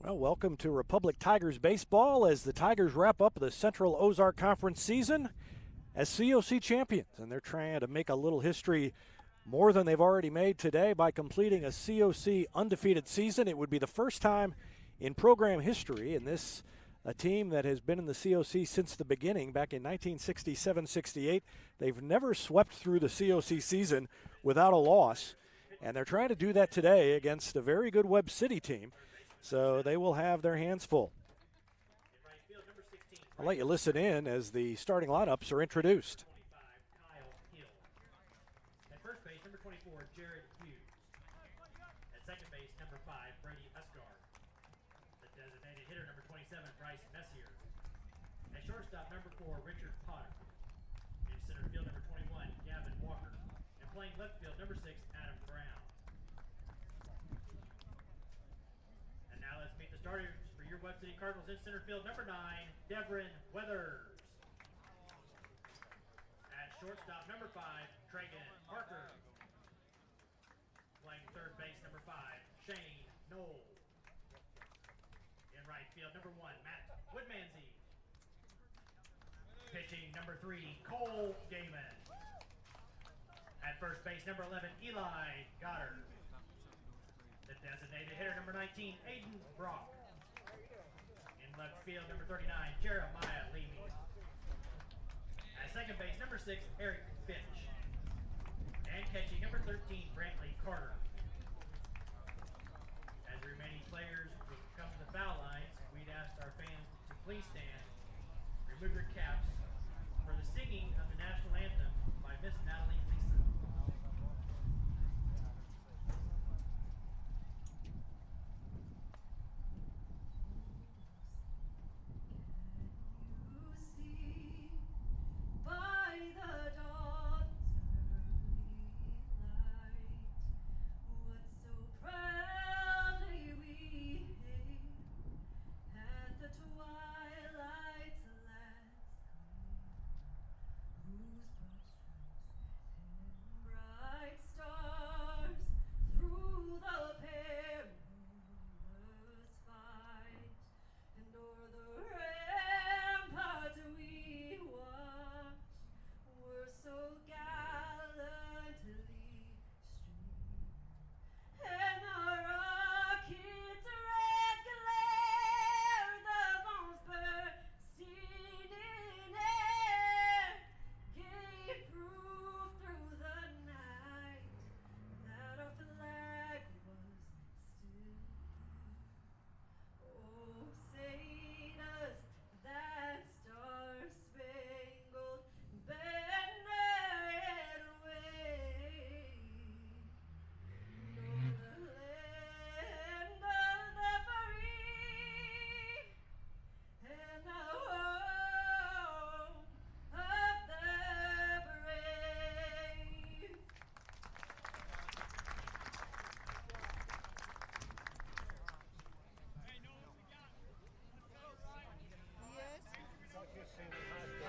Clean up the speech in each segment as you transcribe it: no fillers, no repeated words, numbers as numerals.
Well, welcome to Republic Tigers baseball as the Tigers wrap up the Central Ozark Conference season as COC champions. And they're trying to make a little history more than they've already made today by completing a COC undefeated season. It would be the first time in program history, and this a team that has been in the COC since the beginning, back in 1967-68. They've never swept through the COC season without a loss, and they're trying to do that today against a very good Webb City team. So they will have their hands full. I'll let you listen in as the starting lineups are introduced. At first base, number 24, Jared Hughes. At second base, number 5, Brady Usgar. The designated hitter, number 27, Bryce Messier. At shortstop, number 4, Richard Potter. In center field, number 21, Gavin Walker. And playing left field, number 6, Adam Brown. And now let's meet the starters for your Webb City Cardinals. In center field, number 9, Devrin Weathers. At shortstop, number 5, Tragan Parker. Playing third base, number 5, Shane Knoll. In right field, number 1, Matt Woodmansey. Pitching, number 3, Cole Gaiman. At first base, number 11, Eli Goddard. The designated hitter, number 19, Aiden Brock. In left field, number 39, Jeremiah Levy. At second base, number 6, Eric Finch. And catching, number 13, Brantley Carter. As the remaining players will come to the foul lines, we'd ask our fans to please stand, remove your caps for the singing of the national anthem by Miss Natalie Lisa.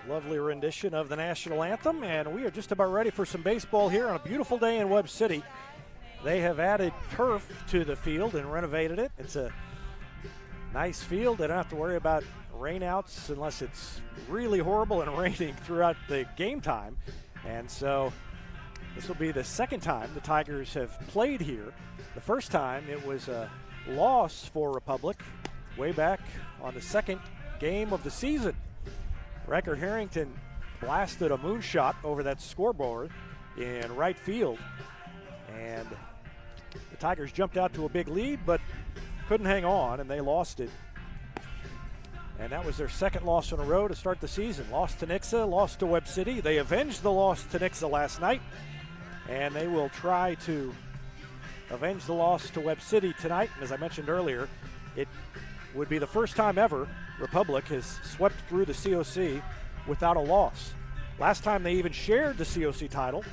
Lovely rendition of the national anthem, and we are just about ready for some baseball here on a beautiful day in Webb City. They have added turf to the field and renovated it. It's a nice field. They don't have to worry about rainouts unless it's really horrible and raining throughout the game time. And so this will be the second time the Tigers have played here. The first time it was a loss for Republic way back on the second game of the season. Riker Harrington blasted a moonshot over that scoreboard in right field, and the Tigers jumped out to a big lead but couldn't hang on, and they lost it. And that was their second loss in a row to start the season. Lost to Nixa, lost to Webb City. They avenged the loss to Nixa last night, and they will try to avenge the loss to Webb City tonight. And as I mentioned earlier, it would be the first time ever Republic has swept through the COC without a loss. Last time they even shared the COC title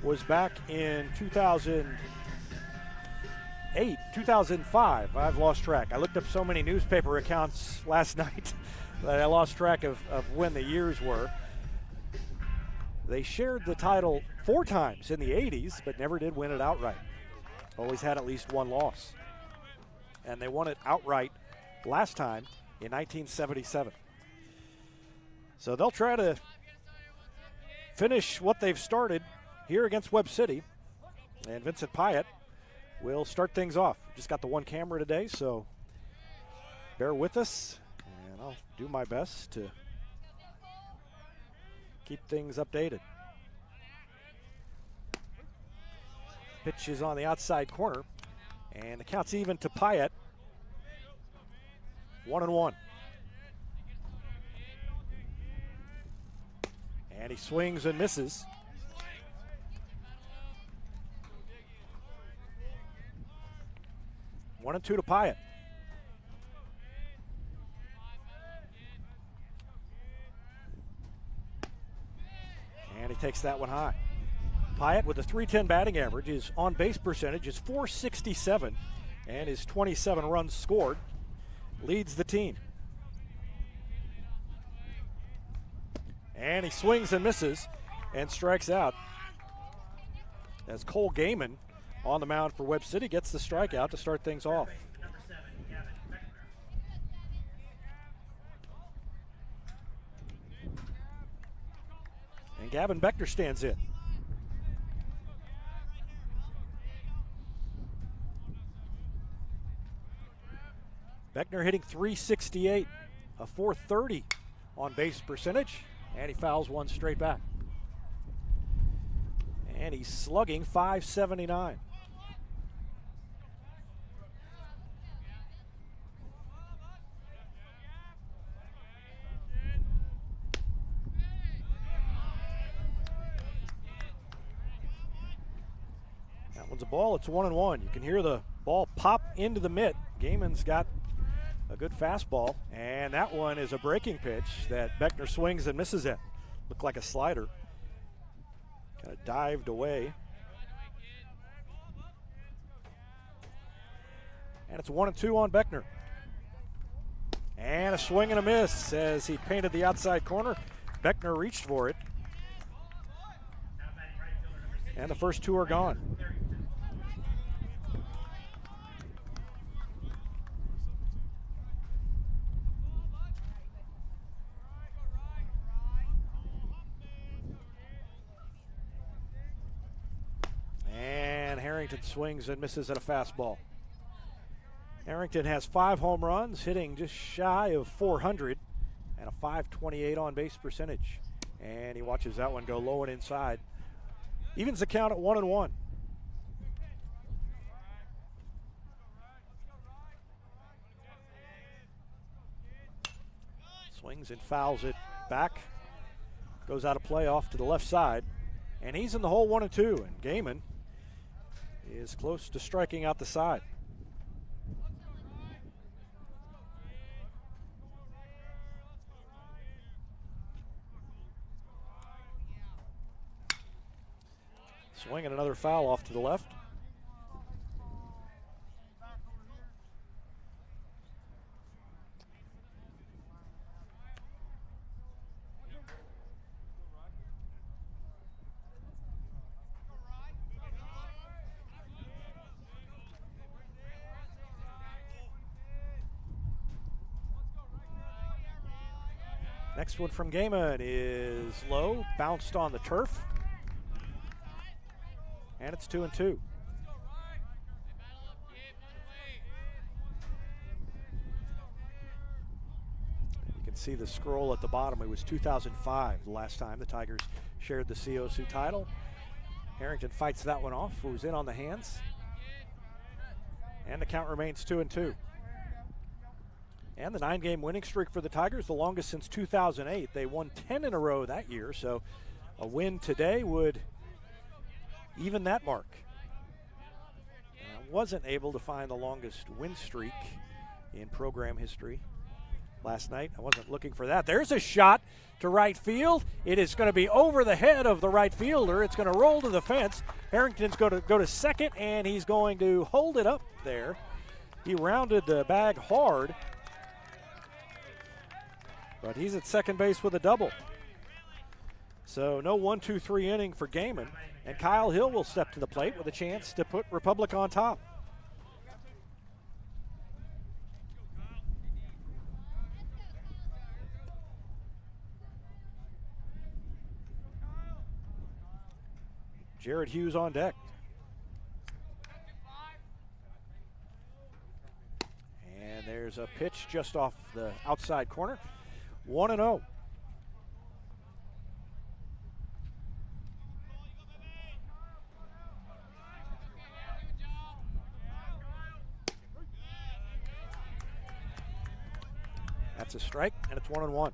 was back in 2008, 2005. I've lost track. I looked up so many newspaper accounts last night that I lost track of when the years were. They shared the title 4 times in the 80s, but never did win it outright. Always had at least one loss. And they won it outright last time in 1977. So they'll try to finish what they've started here against Webb City. And Vincent Pyatt will start things off. Just got the one camera today, so bear with us. And I'll do my best to keep things updated. Pitch is on the outside corner, and the count's even to Pyatt. 1-1. And he swings and misses. 1-2 to Pyatt. And he takes that one high. Pyatt with a .310 batting average. His on-base percentage is .467, and his 27 runs scored leads the team. And he swings and misses and strikes out as Cole Gaiman on the mound for Webb City gets the strikeout to start things off. And Gavin Beckner stands in. Beckner hitting .368, a .430 on base percentage, and he fouls one straight back. And he's slugging .579. That one's a ball. It's 1-1. You can hear the ball pop into the mitt. Gaiman's got a good fastball, and that one is a breaking pitch that Beckner swings and misses it. Looked like a slider. Kind of dived away. And it's 1-2 on Beckner. And a swing and a miss as he painted the outside corner. Beckner reached for it. And the first two are gone. Harrington swings and misses at a fastball. Harrington has 5 home runs, hitting just shy of 400 and a .528 on base percentage. And he watches that one go low and inside. Evens the count at 1-1. Swings and fouls it back. Goes out of play off to the left side. And he's in the hole 1-2. And Gaiman is close to striking out the side. Swinging another foul off to the left. Next one from Gaiman is low, bounced on the turf. And it's 2-2. You can see the scroll at the bottom. It was 2005, the last time the Tigers shared the COC title. Harrington fights that one off, who's in on the hands. And the count remains 2-2. And the 9-game winning streak for the Tigers, the longest since 2008. They won 10 in a row that year, so a win today would even that mark. Wasn't able to find the longest win streak in program history last night. I wasn't looking for that. There's a shot to right field. It is going to be over the head of the right fielder. It's going to roll to the fence. Harrington's going to go to second, and he's going to hold it up there. He rounded the bag hard, but he's at second base with a double. So no 1-2-3 inning for Gaiman, and Kyle Hill will step to the plate with a chance to put Republic on top. Jared Hughes on deck. And there's a pitch just off the outside corner. 1-0. That's a strike, and it's 1-1.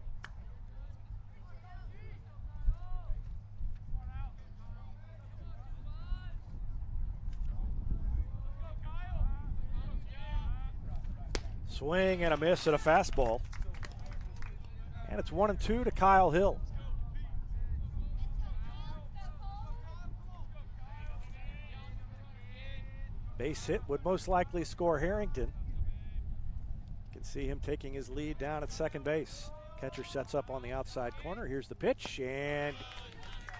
Swing and a miss at a fastball. And it's 1-2 to Kyle Hill. Base hit would most likely score Harrington. You can see him taking his lead down at second base. Catcher sets up on the outside corner. Here's the pitch, and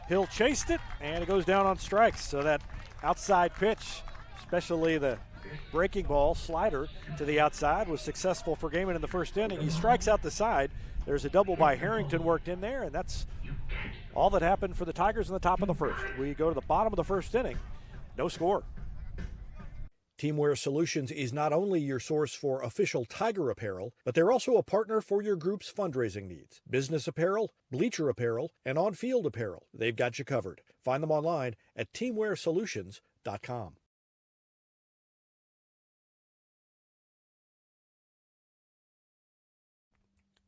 Hill chased it, and it goes down on strikes. So that outside pitch, especially the breaking ball slider to the outside, was successful for Gaiman in the first inning. He strikes out the side. There's a double by Harrington worked in there, and that's all that happened for the Tigers in the top of the first. We go to the bottom of the first inning. No score. Teamwear Solutions is not only your source for official Tiger apparel, but they're also a partner for your group's fundraising needs. Business apparel, bleacher apparel, and on-field apparel. They've got you covered. Find them online at teamwearsolutions.com.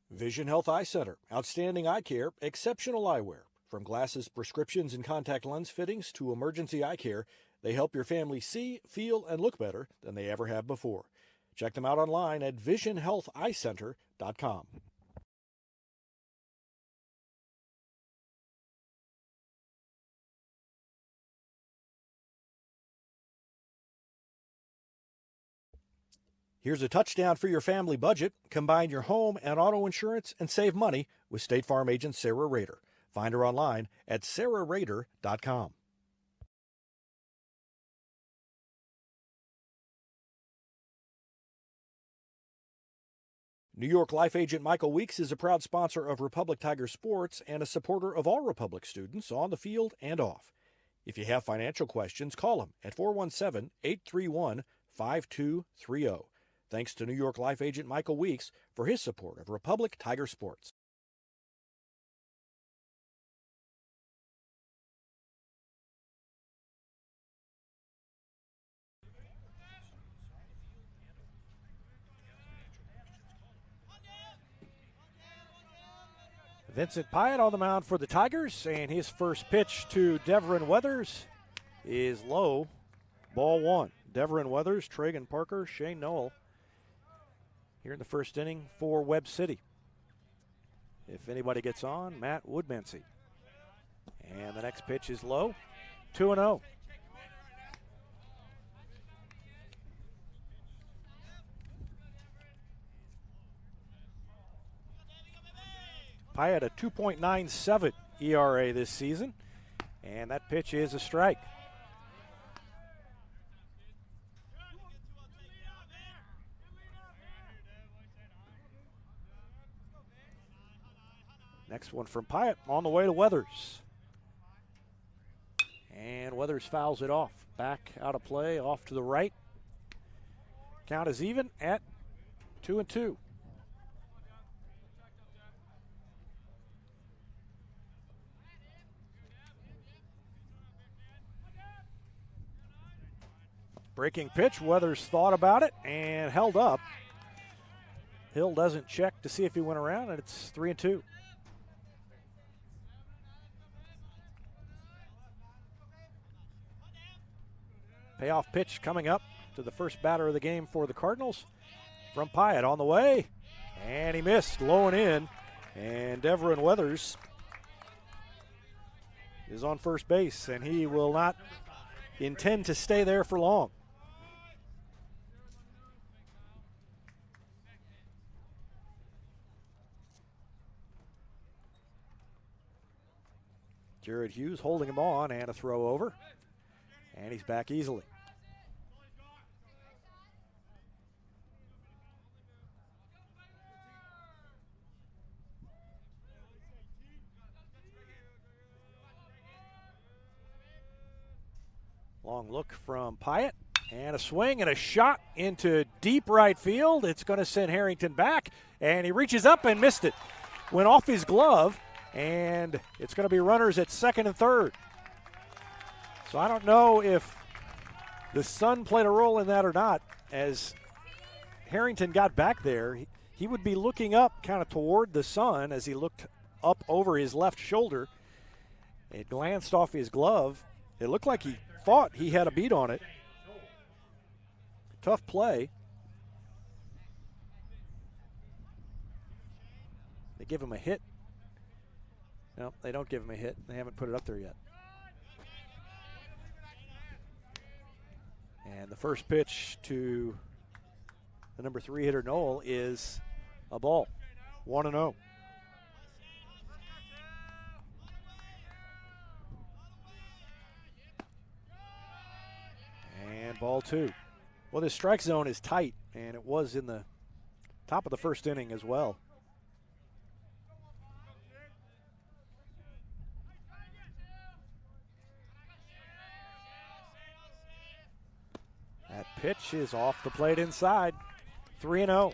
Vision Health Eye Center. Outstanding eye care, exceptional eyewear. From glasses, prescriptions, and contact lens fittings to emergency eye care, they help your family see, feel, and look better than they ever have before. Check them out online at visionhealtheyecenter.com. Here's a touchdown for your family budget. Combine your home and auto insurance and save money with State Farm agent Sarah Rader. Find her online at sarahrader.com. New York Life agent Michael Weeks is a proud sponsor of Republic Tiger Sports and a supporter of all Republic students on the field and off. If you have financial questions, call him at 417-831-5230. Thanks to New York Life agent Michael Weeks for his support of Republic Tiger Sports. Vincent Pyatt on the mound for the Tigers, and his first pitch to Deveron Weathers is low. Ball one. Deveron Weathers, Tragan Parker, Shane Noel here in the first inning for Webb City. If anybody gets on, Matt Woodmansey. And the next pitch is low. 2-0. Pyatt a 2.97 ERA this season, and that pitch is a strike. Next one from Pyatt on the way to Weathers. And Weathers fouls it off. Back out of play, off to the right. Count is even at 2-2. Breaking pitch, Weathers thought about it and held up. Hill doesn't check to see if he went around, and it's 3-2. Payoff pitch coming up to the first batter of the game for the Cardinals from Pyatt on the way, and he missed, low and in, and Deveron Weathers is on first base, and he will not intend to stay there for long. Jared Hughes holding him on, and a throw over, and he's back easily. Long look from Pyatt, and a swing and a shot into deep right field. It's going to send Harrington back, and he reaches up and missed it. Went off his glove, and it's going to be runners at second and third. So I don't know if the sun played a role in that or not. As Harrington got back there, he would be looking up kind of toward the sun as he looked up over his left shoulder. It glanced off his glove. It looked like he thought he had a beat on it. Tough play. They give him a hit. No, they don't give him a hit. They haven't put it up there yet. And the first pitch to the number 3 hitter, Noel, is a ball. 1-0. And ball 2. Well, this strike zone is tight, and it was in the top of the first inning as well. That pitch is off the plate inside. 3-0.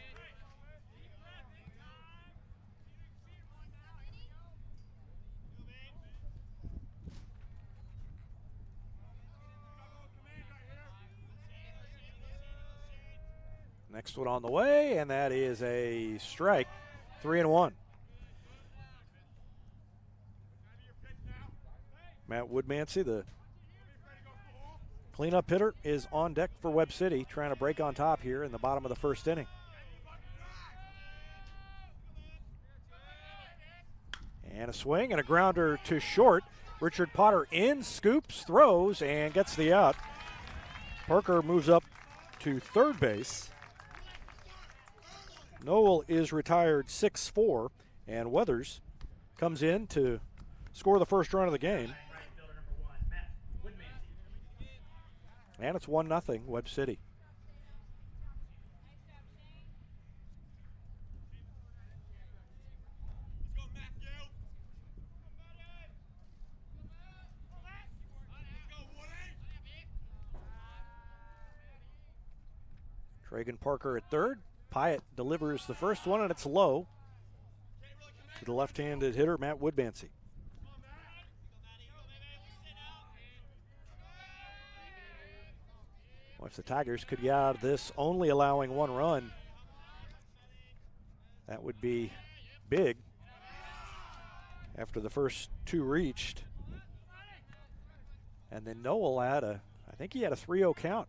Next one on the way, and that is a strike. 3-1. Matt Woodmansey, the cleanup hitter, is on deck for Webb City, trying to break on top here in the bottom of the first inning. And a swing and a grounder to short. Richard Potter in, scoops, throws, and gets the out. Parker moves up to third base. Noel is retired 6-4, and Weathers comes in to score the first run of the game. And it's 1-0 Webb City. Tragan Parker at third. Pyatt delivers the first one, and it's low to the left-handed hitter, Matt Woodmansey. Well, if the Tigers could get out of this only allowing one run, that would be big after the first two reached. And then Noel had I think he had a 3-0 count.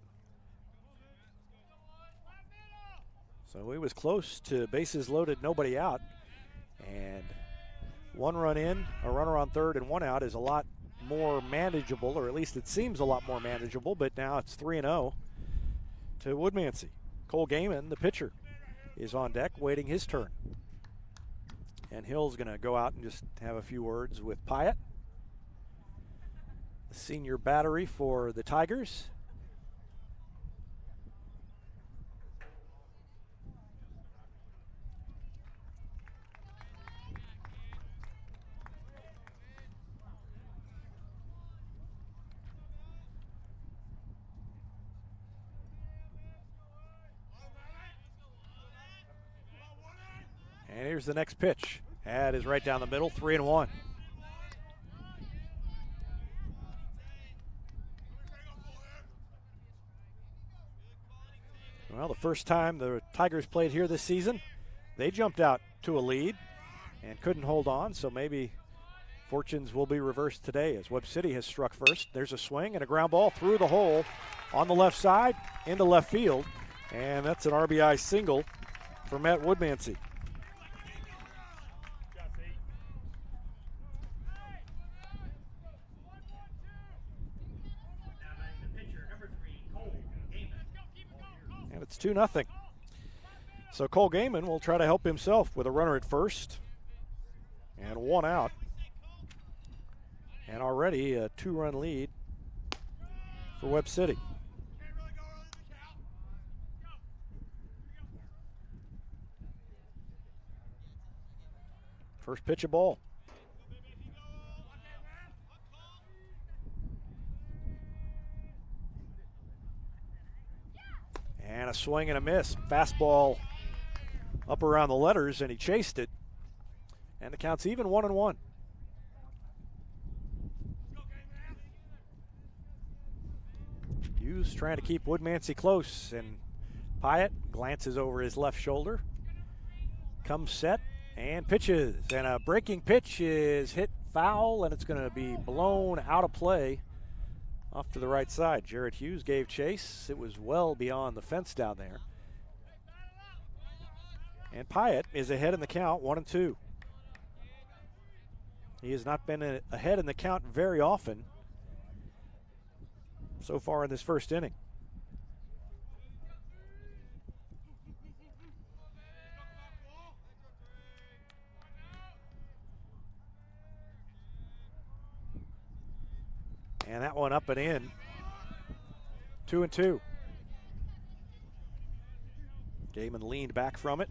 So he was close to bases loaded, nobody out. And one run in, a runner on third, and one out is a lot more manageable, or at least it seems a lot more manageable, but now it's 3-0 to Woodmansey. Cole Gaiman, the pitcher, is on deck waiting his turn. And Hill's going to go out and just have a few words with Pyatt, the senior battery for the Tigers. And here's the next pitch. That is right down the middle, 3-1. Well, the first time the Tigers played here this season, they jumped out to a lead and couldn't hold on, so maybe fortunes will be reversed today as Webb City has struck first. There's a swing and a ground ball through the hole on the left side into left field, and that's an RBI single for Matt Woodmansey. And it's 2-0. So Cole Gaiman will try to help himself with a runner at first and one out. And already a 2-run lead for Webb City. First pitch, a ball. swing and a miss. Fastball up around the letters, and he chased it. And the count's even 1-1. Hughes trying to keep Woodmansey close, and Pyatt glances over his left shoulder. Comes set and pitches, and a breaking pitch is hit foul, and it's going to be blown out of play off to the right side. Jarrett Hughes gave chase. It was well beyond the fence down there. And Pyatt is ahead in the count, 1-2. He has not been ahead in the count very often so far in this first inning. And that one up and in. 2-2. Gaiman leaned back from it.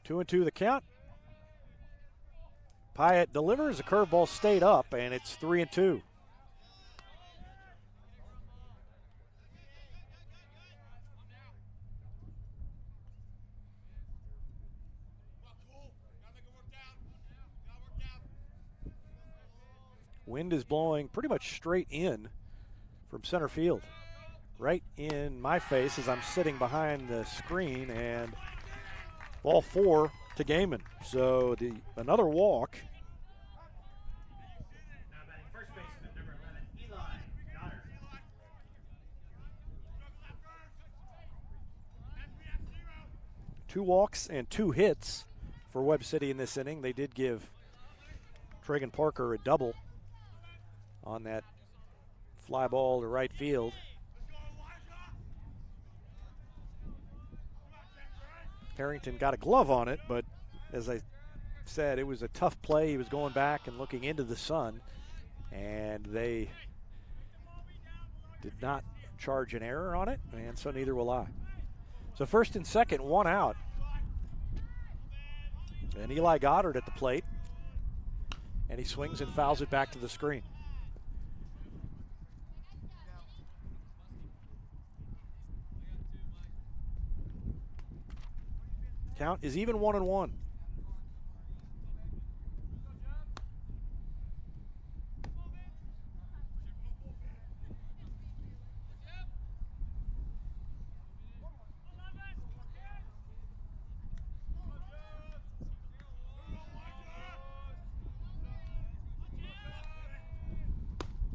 Two and two the count. Pyatt delivers. The curveball stayed up, and it's 3-2. Wind is blowing pretty much straight in from center field. Right in my face as I'm sitting behind the screen, and ball 4 to Gaiman. So another walk. Now batting first baseman, number 11, Eli Goddard. Two walks and 2 hits for Webb City in this inning. They did give Tragan Parker a double on that fly ball to right field. Harrington got a glove on it, but as I said, it was a tough play. He was going back and looking into the sun, and they did not charge an error on it, and so neither will I. So first and second, 1 out. And Eli Goddard at the plate, and he swings and fouls it back to the screen. Count is even 1-1.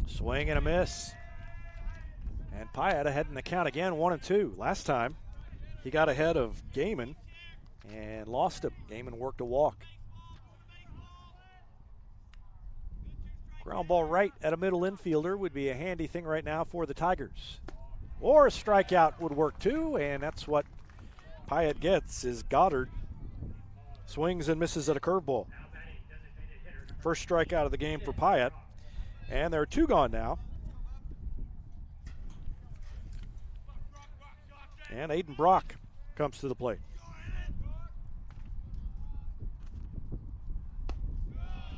Swing and a miss. And Pyatt ahead in the count again, 1-2. Last time he got ahead of Gaiman and lost him. Gaiman worked a walk. Ground ball right at a middle infielder would be a handy thing right now for the Tigers. Or a strikeout would work too, and that's what Pyatt gets, is Goddard swings and misses at a curveball. First strikeout of the game for Pyatt, and there are 2 gone now. And Aiden Brock comes to the plate.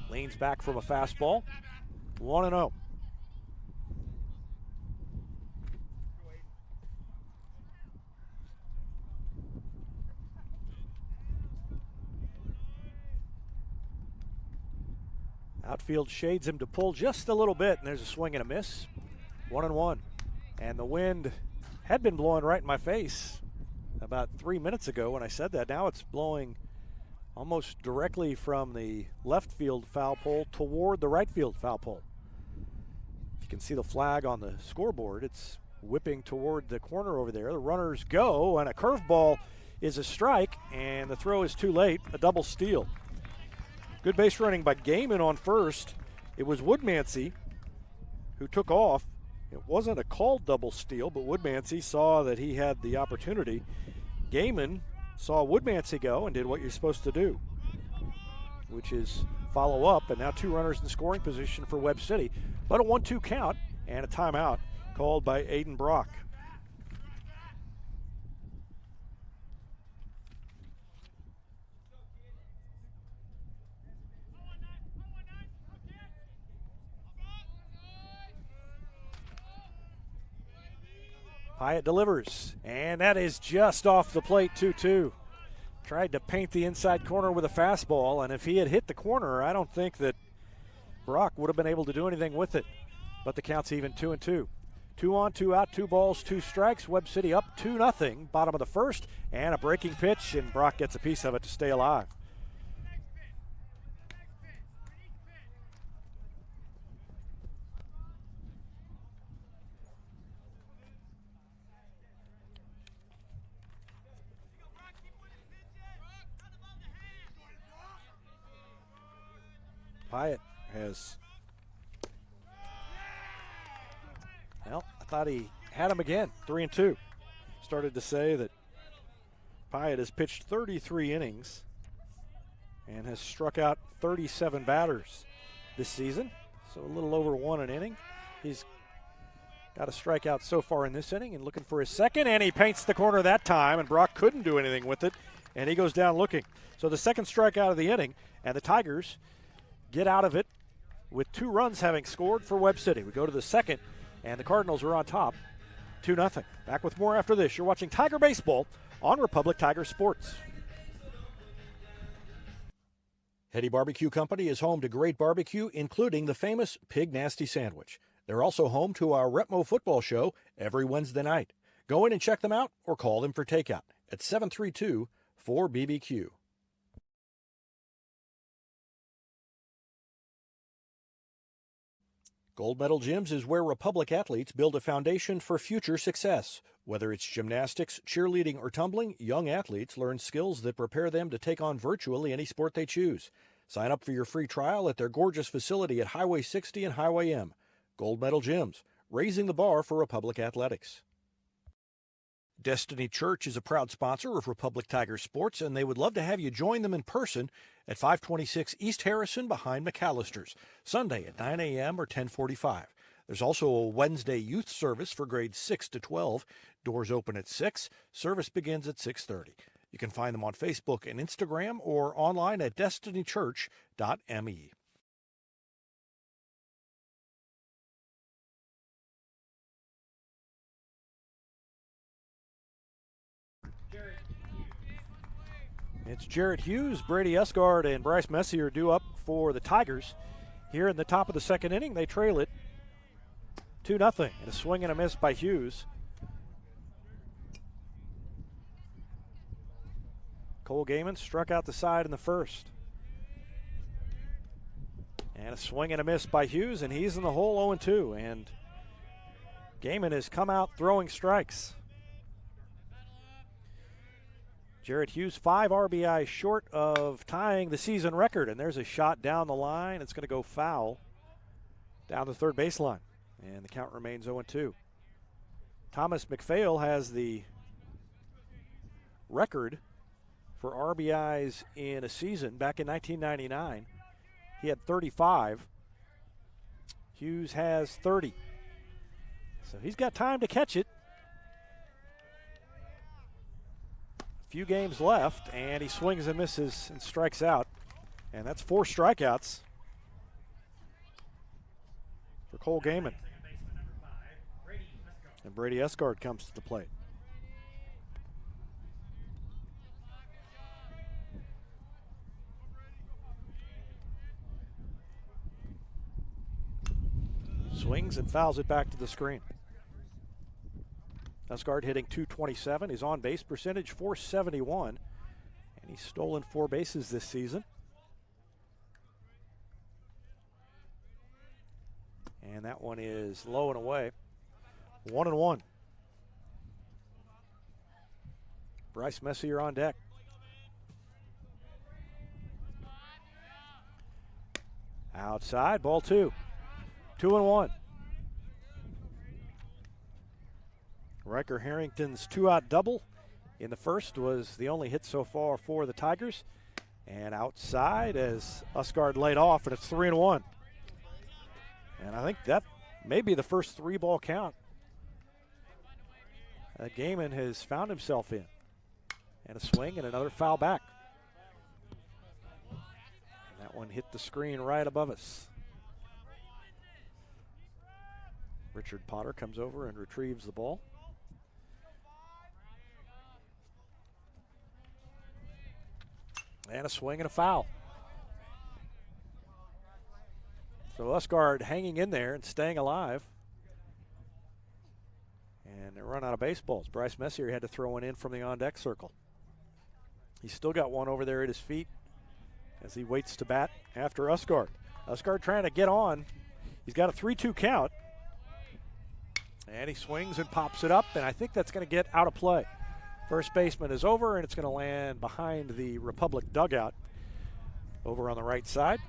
Leans back from a fastball. 1-0. Outfield shades him to pull just a little bit, and there's a swing and a miss. 1-1. And the wind had been blowing right in my face about 3 minutes ago when I said that. Now it's blowing almost directly from the left field foul pole toward the right field foul pole. You can see the flag on the scoreboard. It's whipping toward the corner over there. The runners go, and a curveball is a strike, and the throw is too late, a double steal. Good base running by Gaiman on first. It was Woodmansey who took off. It wasn't a called double steal, but Woodmansey saw that he had the opportunity. Gaiman saw Woodmansey go and did what you're supposed to do, which is follow up, and now 2 runners in scoring position for Webb City. But a 1-2 count and a timeout called by Aiden Brock. Pyatt delivers, and that is just off the plate, 2-2. Tried to paint the inside corner with a fastball, and if he had hit the corner, I don't think that Brock would have been able to do anything with it. But the count's even 2-2. 2 on, 2 out, 2 balls, 2 strikes. Webb City up 2-0, bottom of the first, and a breaking pitch, and Brock gets a piece of it to stay alive. Pyatt has, well, I thought he had him again, 3-2. Started to say that Pyatt has pitched 33 innings and has struck out 37 batters this season, so a little over 1 an inning. He's got a strikeout so far in this inning and looking for his second, and he paints the corner that time, and Brock couldn't do anything with it, and he goes down looking. So the second strikeout of the inning, and the Tigers get out of it with 2 runs having scored for Webb City. We go to the second, and the Cardinals are on top, 2-0. Back with more after this. You're watching Tiger Baseball on Republic Tiger Sports. Hetty Barbecue Company is home to great barbecue, including the famous Pig Nasty Sandwich. They're also home to our Retmo football show every Wednesday night. Go in and check them out or call them for takeout at 732-4BBQ. Gold Medal Gyms is where Republic athletes build a foundation for future success. Whether it's gymnastics, cheerleading, or tumbling, young athletes learn skills that prepare them to take on virtually any sport they choose. Sign up for your free trial at their gorgeous facility at Highway 60 and Highway M. Gold Medal Gyms, raising the bar for Republic athletics. Destiny Church is a proud sponsor of Republic Tiger Sports, and they would love to have you join them in person at 526 East Harrison behind McAllister's, Sunday at 9 a.m. or 10:45. There's also a Wednesday youth service for grades 6 to 12. Doors open at 6. Service begins at 6:30. You can find them on Facebook and Instagram or online at destinychurch.me. It's Jarrett Hughes, Brady Esgard, and Bryce Messier due up for the Tigers. Here in the top of the second inning, they trail it 2-0, and a swing and a miss by Hughes. Cole Gaiman struck out the side in the first. And a swing and a miss by Hughes, and he's in the hole 0-2. And Gaiman has come out throwing strikes. Jarrett Hughes, 5 RBI short of tying the season record, and there's a shot down the line. It's going to go foul down the third baseline, and the count remains 0-2. Thomas McPhail has the record for RBIs in a season. Back in 1999, he had 35. Hughes has 30. So he's got time to catch it. Few games left, and he swings and misses and strikes out. And that's 4 strikeouts for Cole Gaiman. And Brady Esgard comes to the plate. Swings and fouls it back to the screen. Esgard hitting .227. His on-base percentage .471. And he's stolen 4 bases this season. And that one is low and away. 1-1. Bryce Messier on deck. Outside, ball 2. 2-1. Riker Harrington's 2-out double in the first was the only hit so far for the Tigers. And outside as Esgard laid off, and it's 3-1. And I think that may be the first 3-ball count that Gaiman has found himself in. And a swing and another foul back. And that one hit the screen right above us. Richard Potter comes over and retrieves the ball. And a swing and a foul. So Usgard hanging in there and staying alive. And they run out of baseballs. Bryce Messier had to throw one in from the on-deck circle. He's still got one over there at his feet as he waits to bat after Usgard. Usgard trying to get on. He's got a 3-2 count. And he swings and pops it up, and I think that's going to get out of play. First baseman is over, and it's going to land behind the Republic dugout over on the right side.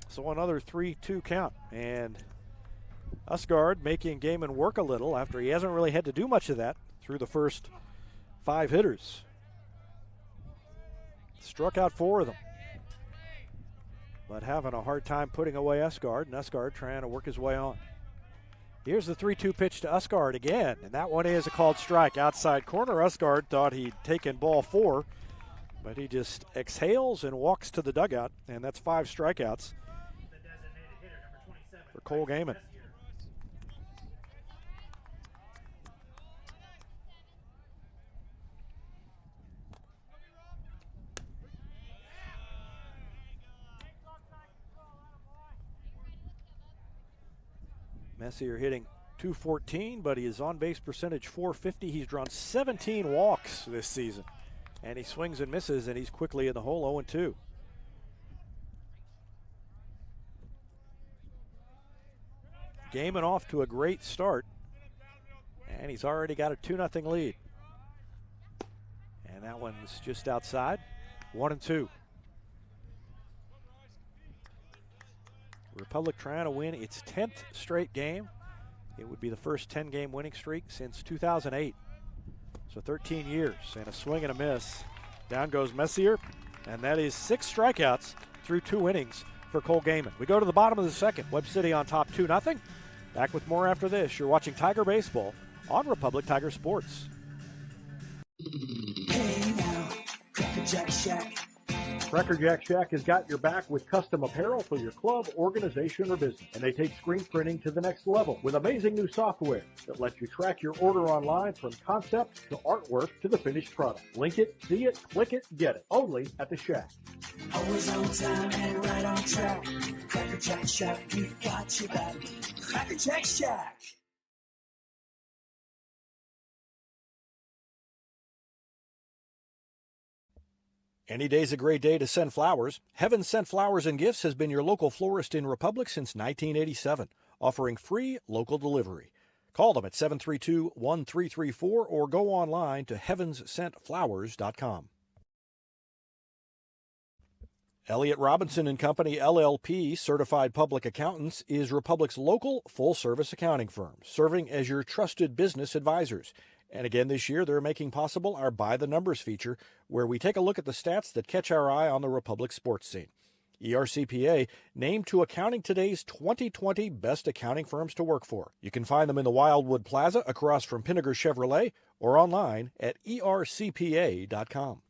So another 3-2 count. And Usgard making Gaiman work a little after he hasn't really had to do much of that through the first 5 hitters. Struck out 4 of them, but having a hard time putting away Usgard, and Usgard trying to work his way on. Here's the 3-2 pitch to Usgard again, and that one is a called strike. Outside corner, Usgard thought he'd taken ball 4, but he just exhales and walks to the dugout, and that's 5 strikeouts for Cole Gaiman. Messier hitting .214, but he is on base percentage .450. He's drawn 17 walks this season, and he swings and misses, and he's quickly in the hole, 0-2. Gaiman off to a great start, and he's already got a 2-0 lead. And that one's just outside, 1-2. Republic trying to win its 10th straight game. It would be the first 10-game winning streak since 2008. So 13 years, and a swing and a miss. Down goes Messier, and that is 6 strikeouts through 2 innings for Cole Gaiman. We go to the bottom of the second. Webb City on top 2-0. Back with more after this. You're watching Tiger Baseball on Republic Tiger Sports. Hey now, Cracker Jack Shack. Cracker Jack Shack has got your back with custom apparel for your club, organization, or business. And they take screen printing to the next level with amazing new software that lets you track your order online from concept to artwork to the finished product. Link it, see it, click it, get it. Only at the Shack. Always on time and right on track. Cracker Jack Shack, we've got your back. Cracker Jack Shack. Any day's a great day to send flowers. Heaven Sent Flowers and Gifts has been your local florist in Republic since 1987, offering free local delivery. Call them at 732-1334 or go online to heavenssentflowers.com. Elliott Robinson and Company, LLP, Certified Public Accountants, is Republic's local full-service accounting firm, serving as your trusted business advisors. And again this year, they're making possible our By the Numbers feature, where we take a look at the stats that catch our eye on the Republic sports scene. ERCPA named to Accounting Today's 2020 Best Accounting Firms to Work For. You can find them in the Wildwood Plaza across from Pinnager Chevrolet or online at ercpa.com.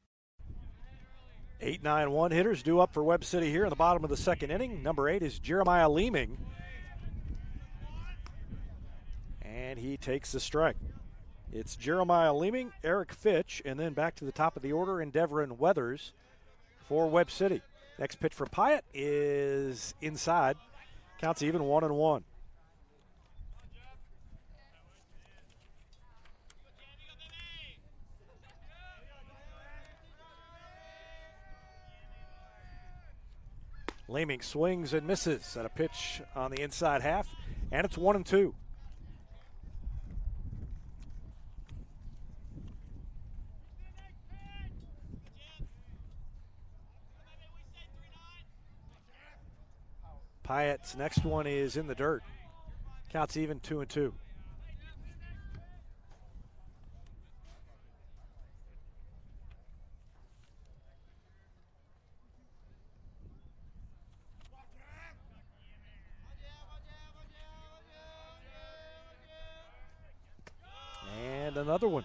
8-9-1 hitters due up for Webb City here in the bottom of the second inning. Number 8 is Jeremiah Leeming, and he takes the strike. It's Jeremiah Leeming, Eric Fitch, and then back to the top of the order, Devin Weathers for Webb City. Next pitch for Pyatt is inside. Counts even, 1-1. Leeming swings and misses at a pitch on the inside half, and it's 1-2. Pyatt's next one is in the dirt. Counts even, 2-2. And another one.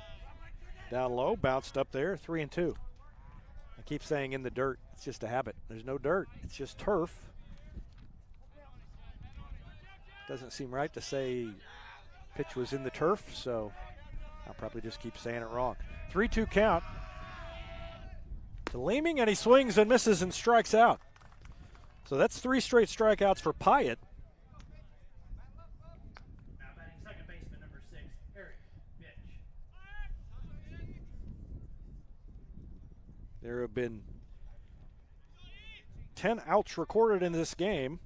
Down low, bounced up there, 3-2. I keep saying in the dirt. It's just a habit. There's no dirt. It's just turf. Doesn't seem right to say pitch was in the turf, so I'll probably just keep saying it wrong. 3-2 count. to Leeming, and he swings and misses and strikes out. So that's 3 straight strikeouts for Pyatt. Now batting second baseman number 6, Eric Bitch. There have been 10 outs recorded in this game,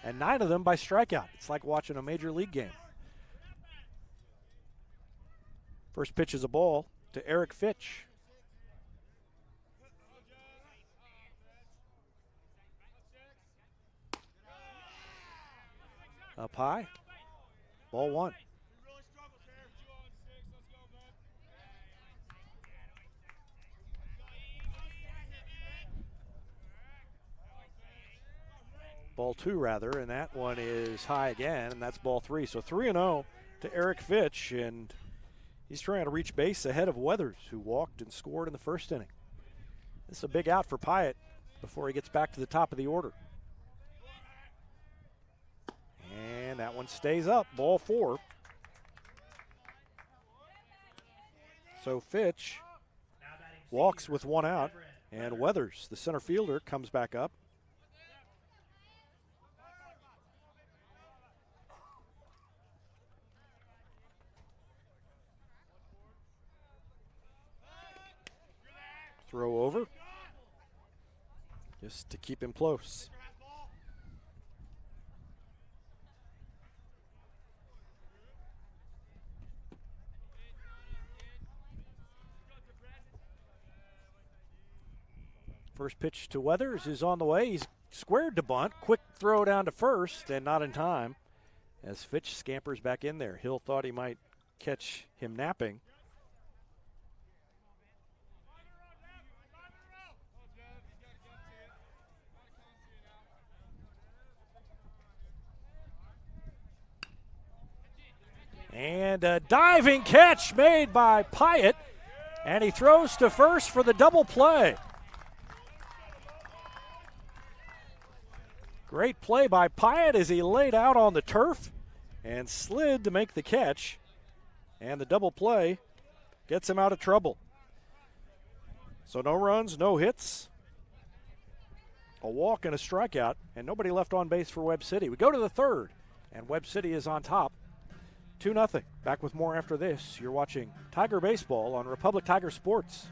and 9 of them by strikeout. It's like watching a major league game. First pitch is a ball to Eric Fitch. Up high, ball 1. Ball 2 rather, and that one is high again, and that's ball 3. So 3-0 to Eric Fitch, and he's trying to reach base ahead of Weathers, who walked and scored in the first inning. This is a big out for Pyatt before he gets back to the top of the order. And that one stays up, ball 4. So Fitch walks with 1 out, and Weathers, the center fielder, comes back up. Throw over, just to keep him close. First pitch to Weathers is on the way. He's squared to bunt. Quick throw down to first, and not in time as Fitch scampers back in there. Hill thought he might catch him napping. And a diving catch made by Pyatt, and he throws to first for the double play. Great play by Pyatt as he laid out on the turf and slid to make the catch, and the double play gets him out of trouble. So no runs, no hits, a walk and a strikeout, and nobody left on base for Webb City. We go to the third, and Webb City is on top. 2-0. Back with more after this. You're watching Tiger Baseball on Republic Tiger Sports.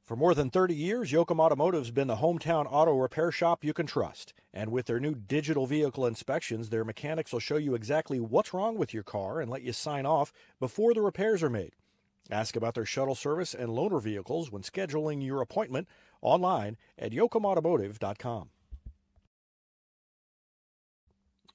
For more than 30 years, Yoakum Automotive's been the hometown auto repair shop you can trust. And with their new digital vehicle inspections, their mechanics will show you exactly what's wrong with your car and let you sign off before the repairs are made. Ask about their shuttle service and loaner vehicles when scheduling your appointment online at yoakumautomotive.com.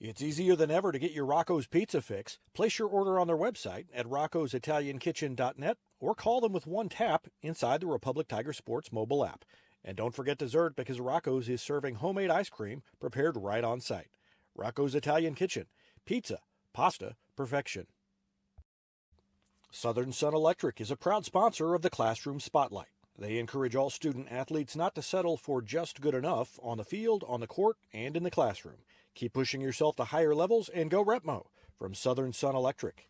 It's easier than ever to get your Rocco's Pizza fix. Place your order on their website at roccositaliankitchen.net or call them with 1 tap inside the Republic Tiger Sports mobile app. And don't forget dessert, because Rocco's is serving homemade ice cream prepared right on site. Rocco's Italian Kitchen. Pizza, pasta, perfection. Southern Sun Electric is a proud sponsor of the Classroom Spotlight. They encourage all student athletes not to settle for just good enough on the field, on the court, and in the classroom. Keep pushing yourself to higher levels and go Repmo from Southern Sun Electric.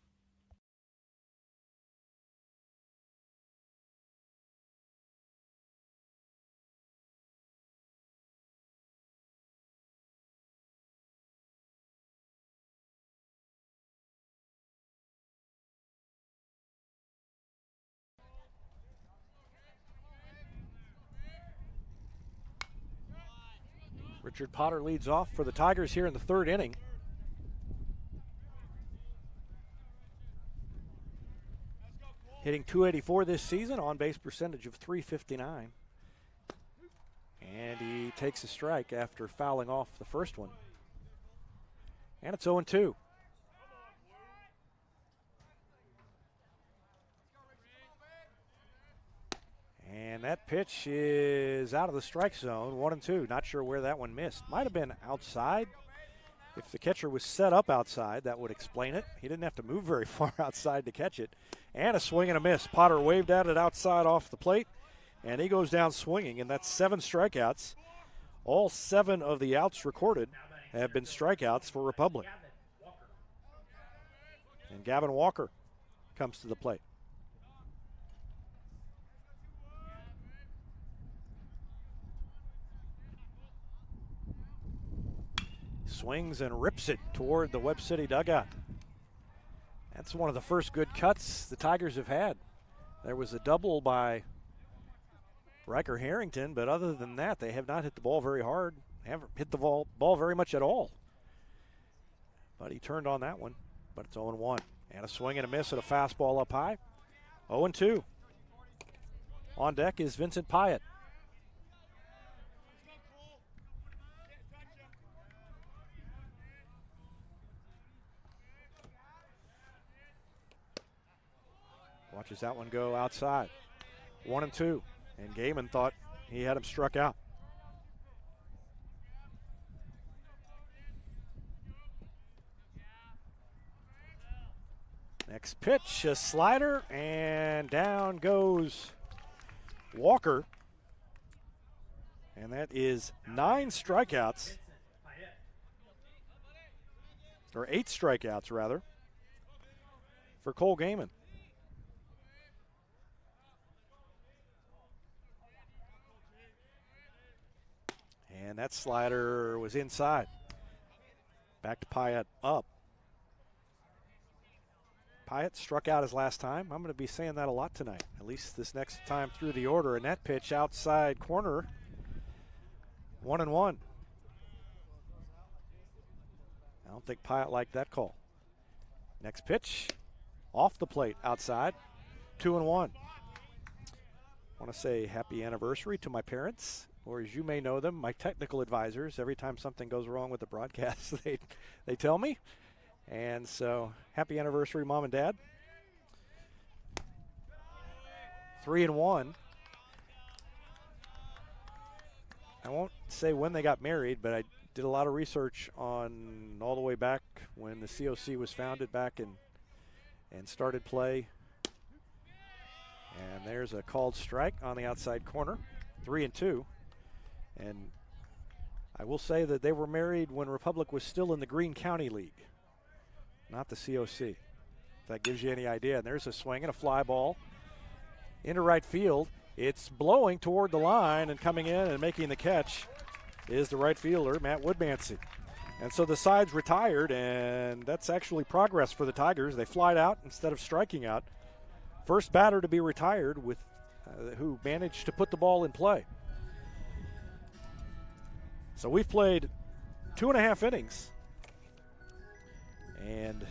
Richard Potter leads off for the Tigers here in the third inning. Hitting .284 this season, on base percentage of .359. And he takes a strike after fouling off the first one. And it's 0-2. And that pitch is out of the strike zone, 1-2. Not sure where that one missed. Might have been outside. If the catcher was set up outside, that would explain it. He didn't have to move very far outside to catch it. And a swing and a miss. Potter waved at it outside off the plate, and he goes down swinging, and that's 7 strikeouts. All 7 of the outs recorded have been strikeouts for Republic. And Gavin Walker comes to the plate. swings and rips it toward the Webb City dugout. That's one of the first good cuts the Tigers have had. There was a double by Riker Harrington, but other than that, they have not hit the ball very hard. They haven't hit the ball very much at all. But he turned on that one, but it's 0-1. And a swing and a miss at a fastball up high. 0-2. On deck is Vincent Pyatt. Watches that one go outside. 1-2. And Gaiman thought he had him struck out. Next pitch, a slider, and down goes Walker. And that is 9 strikeouts. Or 8 strikeouts, rather, for Cole Gaiman. And that slider was inside. Back to Pyatt up. Pyatt struck out his last time. I'm going to be saying that a lot tonight, at least this next time through the order. And that pitch outside corner, 1-1. I don't think Pyatt liked that call. Next pitch, off the plate outside, 2-1. I want to say happy anniversary to my parents, or as you may know them, my technical advisors. Every time something goes wrong with the broadcast, they tell me. And so, happy anniversary, Mom and Dad. 3-1. I won't say when they got married, but I did a lot of research on all the way back when the COC was founded back and started play. And there's a called strike on the outside corner, 3-2. And I will say that they were married when Republic was still in the Greene County League, not the COC. If that gives you any idea. And there's a swing and a fly ball into right field. It's blowing toward the line, and coming in and making the catch is the right fielder, Matt Woodmansey. And so the side's retired, and that's actually progress for the Tigers. They flied out instead of striking out. First batter to be retired with who managed to put the ball in play. So we've played 2.5 innings. And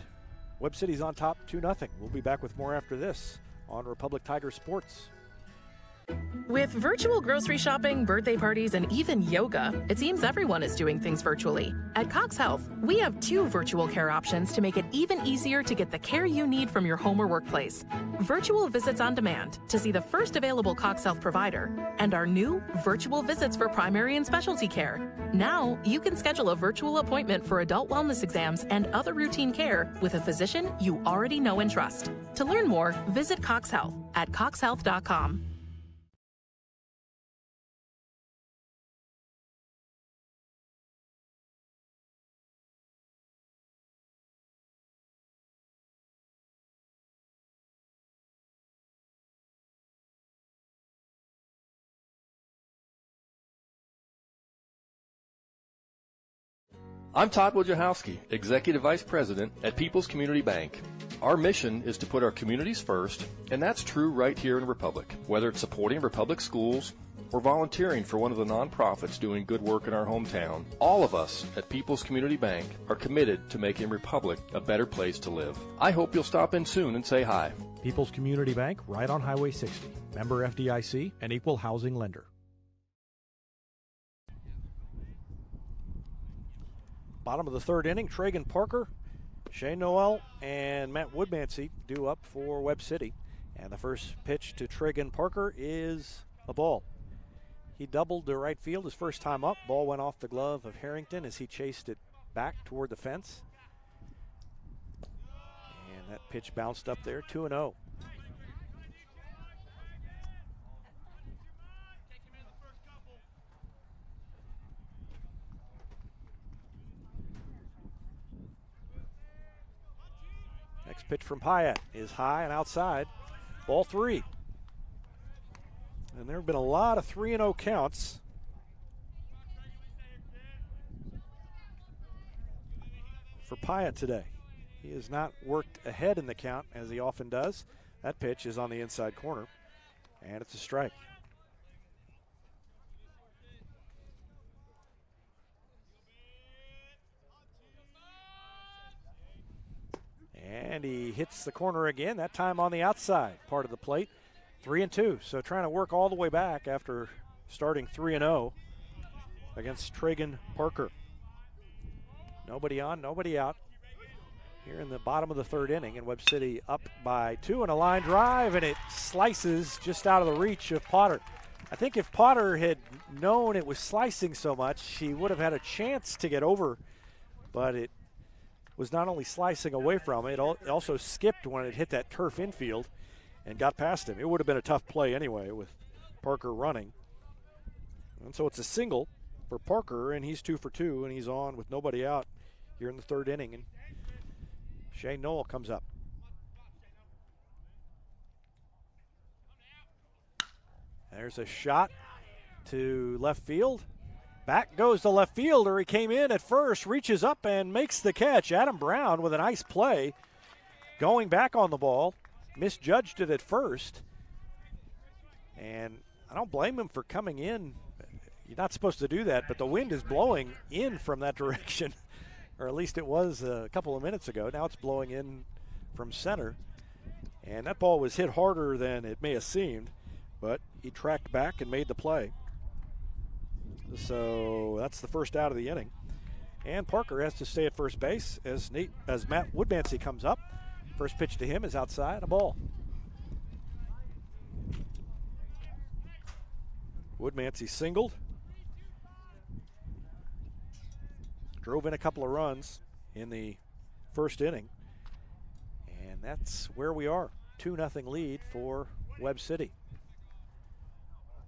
Webb City's on top 2-0. We'll be back with more after this on Republic Tiger Sports. With virtual grocery shopping, birthday parties, and even yoga, it seems everyone is doing things virtually. At Cox Health, we have 2 virtual care options to make it even easier to get the care you need from your home or workplace. Virtual visits on demand to see the first available Cox Health provider, and our new virtual visits for primary and specialty care. Now, you can schedule a virtual appointment for adult wellness exams and other routine care with a physician you already know and trust. To learn more, visit Cox Health at coxhealth.com. I'm Todd Wojciechowski, Executive Vice President at People's Community Bank. Our mission is to put our communities first, and that's true right here in Republic. Whether it's supporting Republic schools or volunteering for one of the nonprofits doing good work in our hometown, all of us at People's Community Bank are committed to making Republic a better place to live. I hope you'll stop in soon and say hi. People's Community Bank, right on Highway 60. Member FDIC, an equal housing lender. Bottom of the 3rd inning, Tragan Parker, Shane Noel, and Matt Woodmansey due up for Webb City. And the first pitch to Tragan Parker is a ball. He doubled to right field his first time up. Ball went off the glove of Harrington as he chased it back toward the fence. And that pitch bounced up there, 2-0. Next pitch from Pyatt is high and outside. Ball 3. And there have been a lot of 3-0 counts. for Pyatt today. He has not worked ahead in the count as he often does. That pitch is on the inside corner, and it's a strike. And he hits the corner again, that time on the outside part of the plate. 3-2, so trying to work all the way back after starting 3-0 against Tragan Parker. Nobody on, nobody out here in the bottom of the third inning, and Webb City up by 2 and a line drive, and it slices just out of the reach of Potter. I think if Potter had known it was slicing so much, he would have had a chance to get over, but it was not only slicing away from it, it also skipped when it hit that turf infield and got past him. It would have been a tough play anyway with Parker running. And so it's a single for Parker, and he's 2 for 2, and he's on with nobody out here in the third inning. And Shane Knoll comes up. There's a shot to left field. Back goes the left fielder. He came in at first, reaches up and makes the catch. Adam Brown with a nice play. Going back on the ball. Misjudged it at first. And I don't blame him for coming in. You're not supposed to do that, but the wind is blowing in from that direction. Or at least it was a couple of minutes ago. Now it's blowing in from center. And that ball was hit harder than it may have seemed, but he tracked back and made the play. So that's the first out of the inning. And Parker has to stay at first base as Matt Woodmansey comes up. First pitch to him is outside, a ball. Woodmansey singled. Drove in a couple of runs in the first inning. And that's where we are. 2-0 lead for Webb City.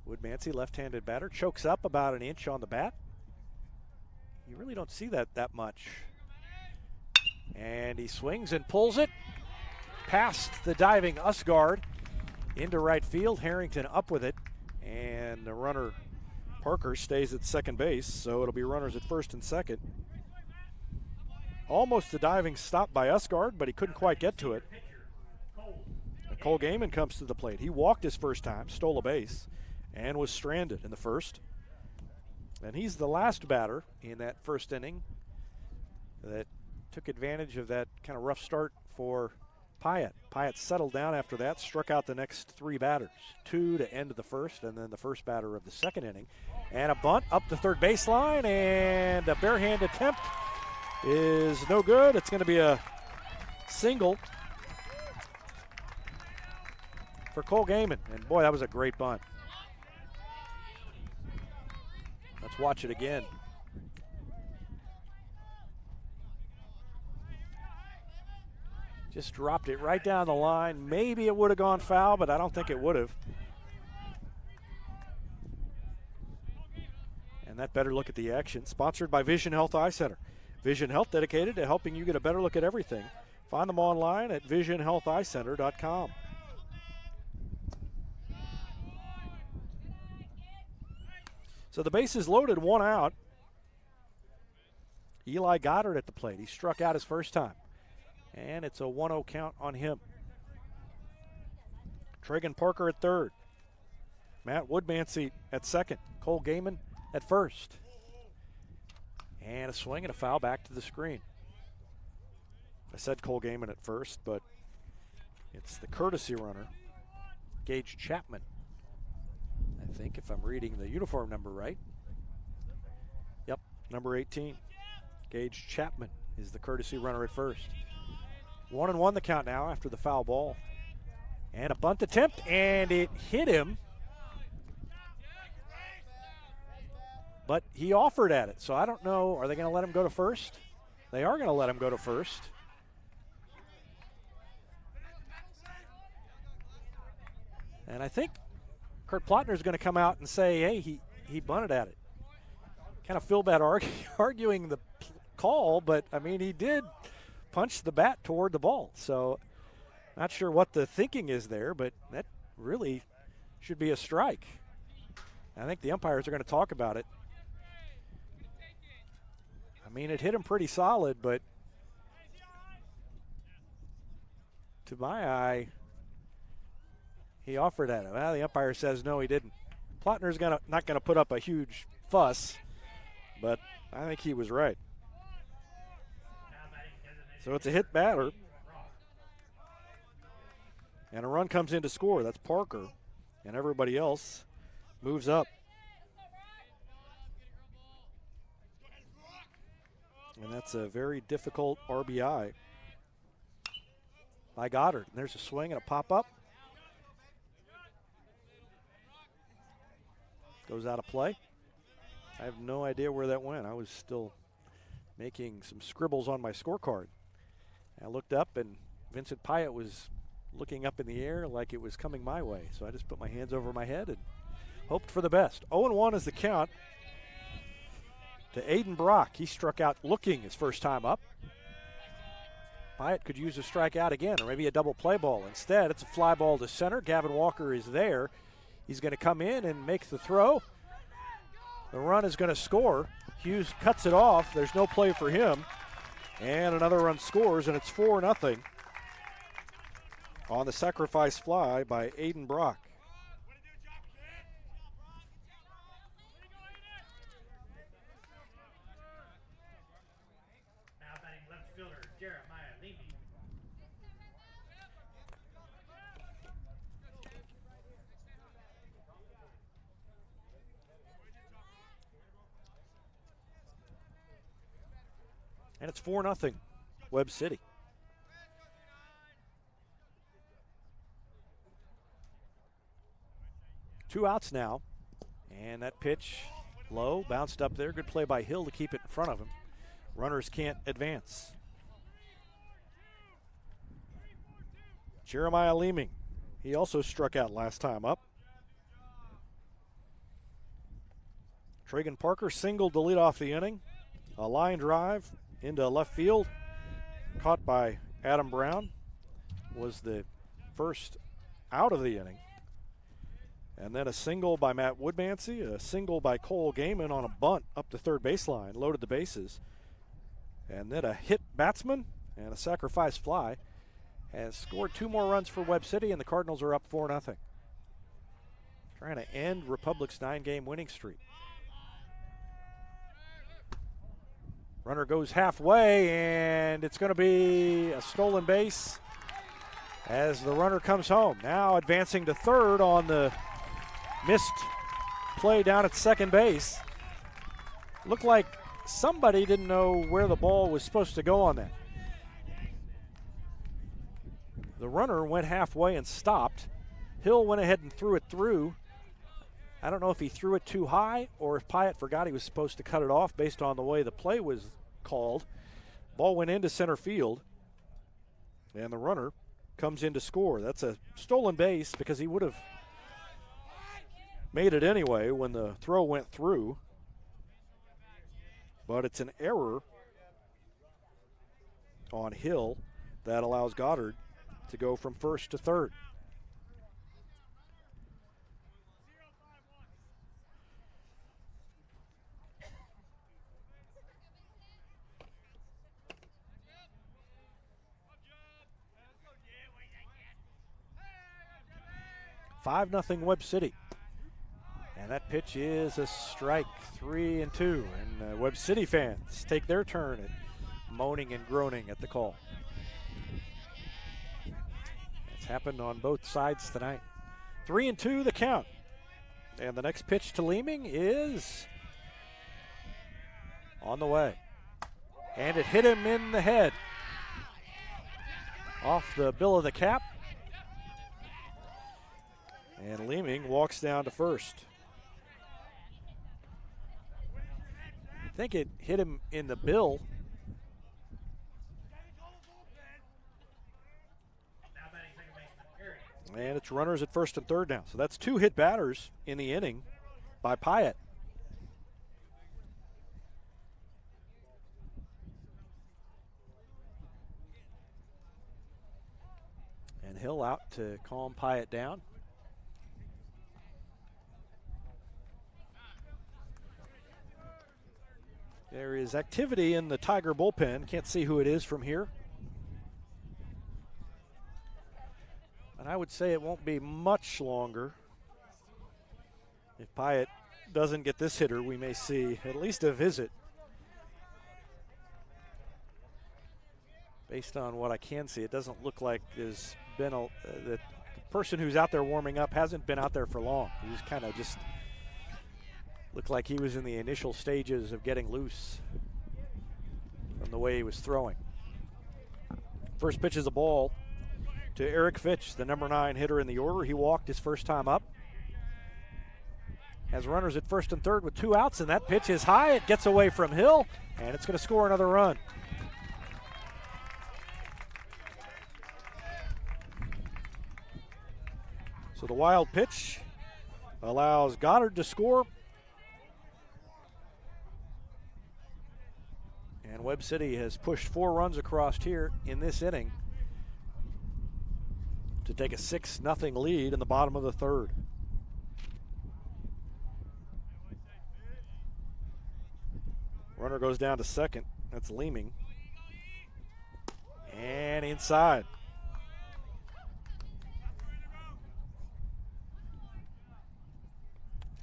Woodmansey, left-handed batter, chokes up about an inch on the bat. You really don't see that much. And he swings and pulls it past the diving Usgard into right field. Harrington up with it, and the runner Parker stays at second base, so it'll be runners at first and second. Almost a diving stop by Usgard, but he couldn't quite get to it. And Cole Gaiman comes to the plate. He walked his first time, stole a base, and was stranded in the first. And he's the last batter in that first inning that took advantage of that kind of rough start for Pyatt. Pyatt settled down after that, struck out the next 3 batters, 2 to end the first, and then the first batter of the second inning. And a bunt up the third baseline, and a barehand attempt is no good. It's going to be a single for Cole Gaiman. And boy, that was a great bunt. Let's watch it again. Just dropped it right down the line. Maybe it would have gone foul, but I don't think it would have. And that better look at the action. Sponsored by Vision Health Eye Center. Vision Health, dedicated to helping you get a better look at everything. Find them online at visionhealtheyecenter.com. So the base is loaded, 1 out. Eli Goddard at the plate. He struck out his first time. And it's a 1-0 count on him. Tragan Parker at third. Matt Woodmansey at second. Cole Gaiman at first. And a swing and a foul back to the screen. I said Cole Gaiman at first, but it's the courtesy runner, Gage Chapman. I think, if I'm reading the uniform number right. Yep, number 18. Gage Chapman is the courtesy runner at first. 1-1 the count now after the foul ball. And a bunt attempt, and it hit him. But he offered at it, so I don't know. Are they going to let him go to first? They are going to let him go to first. And I think Kurt Plotner is going to come out and say, hey, he bunted at it. Kind of feel bad arguing the call, but, I mean, he did punch the bat toward the ball. So not sure what the thinking is there, but that really should be a strike. I think the umpires are going to talk about it. I mean, it hit him pretty solid, but To my eye, he offered at him. Well, the umpire says no, he didn't. Plotner's not going to put up a huge fuss, but I think he was right. So it's a hit batter. And a run comes in to score. That's Parker. And everybody else moves up. And that's a very difficult RBI by Goddard. And there's a swing and a pop-up. Goes out of play. I have no idea where that went. I was still making some scribbles on my scorecard. I looked up, and Vincent Pyatt was looking up in the air like it was coming my way. So I just put my hands over my head and hoped for the best. 0-1 is the count to Aiden Brock. He struck out looking his first time up. Pyatt could use a strikeout again, or maybe a double play ball. Instead, it's a fly ball to center. Gavin Walker is there. He's going to come in and make the throw. The run is going to score. Hughes cuts it off. There's no play for him. And another run scores, and it's 4-0 on the sacrifice fly by Aiden Brock. Now batting left fielder Jeremiah Levy. And it's 4-0 Webb City. Two outs now. And that pitch low, bounced up there. Good play by Hill to keep it in front of him. Runners can't advance. Jeremiah Leeming. He also struck out last time up. Tragan Parker singled to lead off the inning. A line drive into left field, caught by Adam Brown, was the first out of the inning. And then a single by Matt Woodmansey, a single by Cole Gaiman on a bunt up the third baseline, loaded the bases. And then a hit batsman and a sacrifice fly has scored two more runs for Webb City, and the Cardinals are up 4-0. Trying to end Republic's 9-game winning streak. Runner goes halfway, and it's going to be a stolen base as the runner comes home. Now advancing to third on the missed play down at second base. Looked like somebody didn't know where the ball was supposed to go on that. The runner went halfway and stopped. Hill went ahead and threw it through. I don't know if he threw it too high or if Pyatt forgot he was supposed to cut it off based on the way the play was called. Ball went into center field, and the runner comes in to score. That's a stolen base because he would have made it anyway when the throw went through. But it's an error on Hill that allows Goddard to go from first to third. Five 0 Webb City. And that pitch is a strike, 3-2. And Webb City fans take their turn at moaning and groaning at the call. It's happened on both sides tonight. 3-2 the count. And the next pitch to Leeming is on the way. And it hit him in the head. Off the bill of the cap. And Leeming walks down to first. I think it hit him in the bill. And it's runners at first and third now. So that's two hit batters in the inning by Pyatt. And Hill out to calm Pyatt down. There is activity in the Tiger bullpen. Can't see who it is from here. And I would say it won't be much longer. If Pyatt doesn't get this hitter, we may see at least a visit. Based on what I can see, it doesn't look like there's been the person who's out there warming up hasn't been out there for long. He's kind of just looked like he was in the initial stages of getting loose from the way he was throwing. First pitch is a ball to Eric Fitch, the number 9 hitter in the order. He walked his first time up. Has runners at first and third with 2 outs, and that pitch is high. It gets away from Hill, and it's going to score another run. So the wild pitch allows Goddard to score. And Webb City has pushed 4 runs across here in this inning to take a 6-0 lead in the bottom of the third. Runner goes down to second. That's Leeming. And inside.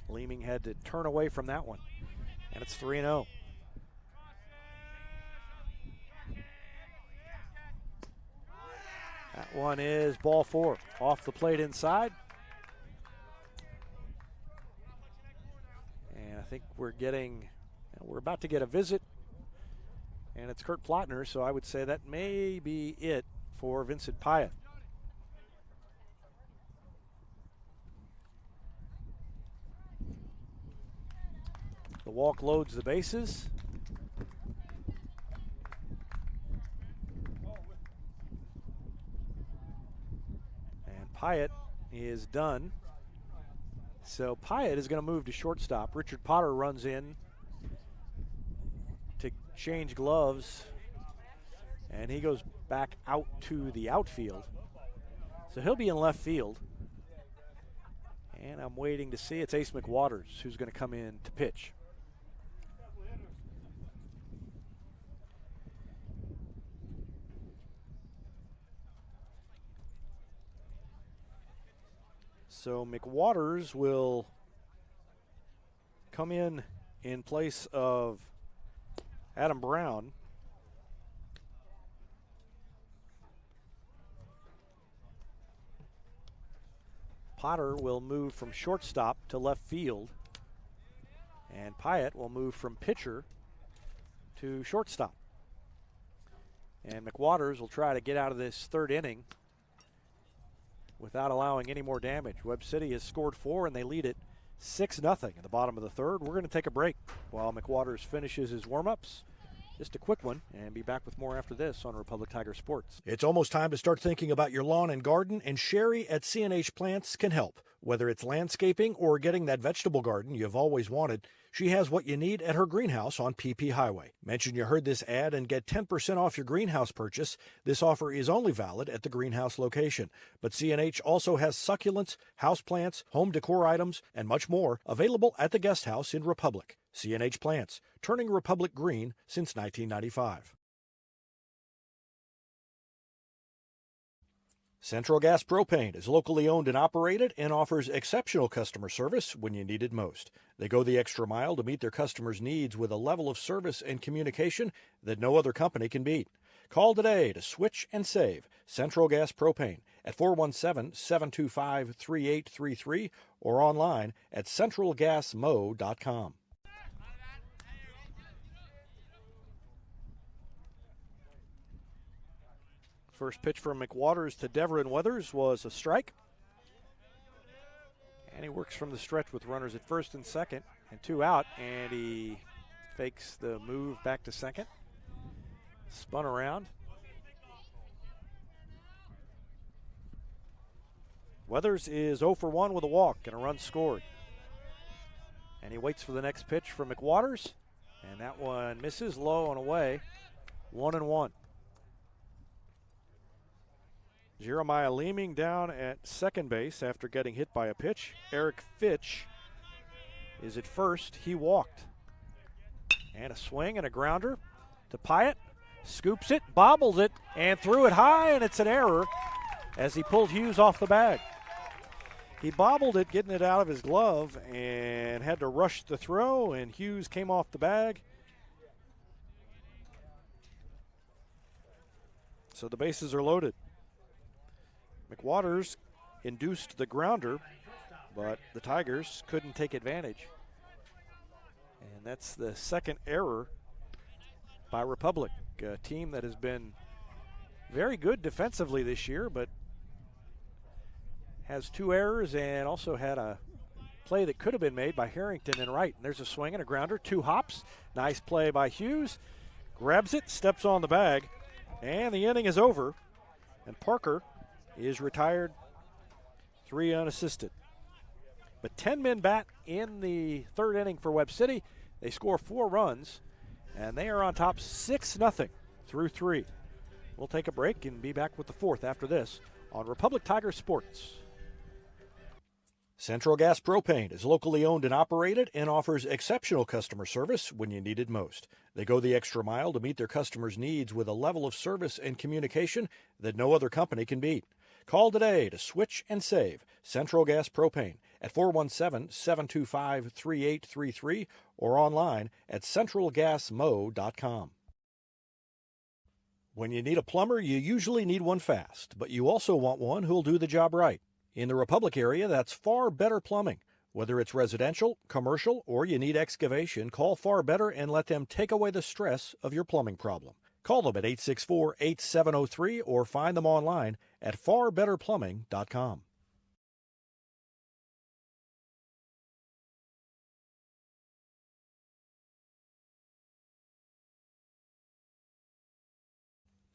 Leeming had to turn away from that one. And it's 3-0. That one is ball 4. Off the plate inside. And I think we're about to get a visit. And it's Kurt Plotner, so I would say that may be it for Vincent Pyatt. The walk loads the bases. And Pyatt is done. So Pyatt is going to move to shortstop. Richard Potter runs in to change gloves, and he goes back out to the outfield. So he'll be in left field. And I'm waiting to see. It's Ace McWaters who's going to come in to pitch. So McWaters will come in place of Adam Brown. Potter will move from shortstop to left field. And Pyatt will move from pitcher to shortstop. And McWaters will try to get out of this third inning without allowing any more damage. Webb City has scored 4, and they lead it 6-0 in the bottom of the third. We're going to take a break while McWaters finishes his warm-ups. Just a quick one, and be back with more after this on Republic Tiger Sports. It's almost time to start thinking about your lawn and garden, and Sherry at C&H Plants can help. Whether it's landscaping or getting that vegetable garden you've always wanted, she has what you need at her greenhouse on PP Highway. Mention you heard this ad and get 10% off your greenhouse purchase. This offer is only valid at the greenhouse location. But C&H also has succulents, houseplants, home decor items, and much more available at the guest house in Republic. C&H Plants, turning Republic green since 1995. Central Gas Propane is locally owned and operated and offers exceptional customer service when you need it most. They go the extra mile to meet their customers' needs with a level of service and communication that no other company can beat. Call today to switch and save Central Gas Propane at 417-725-3833 or online at centralgasmo.com. First pitch from McWaters to Deverin Weathers was a strike. And he works from the stretch with runners at first and second and 2 out, and he fakes the move back to second. Spun around. Weathers is 0 for 1 with a walk and a run scored. And he waits for the next pitch from McWaters, and that one misses low and away. 1-1. Jeremiah Leeming down at second base after getting hit by a pitch. Eric Fitch is at first. He walked. And a swing and a grounder to Pyatt. Scoops it, bobbles it, and threw it high, and it's an error. as he pulled Hughes off the bag. He bobbled it, getting it out of his glove, and had to rush the throw, and Hughes came off the bag. So the bases are loaded. McWaters induced the grounder, but the Tigers couldn't take advantage. And that's the second error by Republic, a team that has been very good defensively this year, but has 2 errors and also had a play that could have been made by Harrington and right. And there's a swing and a grounder, 2 hops. Nice play by Hughes. Grabs it, steps on the bag, and the inning is over. And Parker is retired, 3 unassisted. But 10 men bat in the 3rd inning for Webb City. They score 4 runs, and they are on top 6-0 through 3. We'll take a break and be back with the 4th after this on Republic Tiger Sports. Central Gas Propane is locally owned and operated and offers exceptional customer service when you need it most. They go the extra mile to meet their customers' needs with a level of service and communication that no other company can beat. Call today to switch and save Central Gas Propane at 417-725-3833 or online at centralgasmo.com. When you need a plumber, you usually need one fast, but you also want one who'll do the job right. In the Republic area, that's Far Better Plumbing. Whether it's residential, commercial, or you need excavation, call Far Better and let them take away the stress of your plumbing problem. Call them at 864-8703 or find them online at farbetterplumbing.com.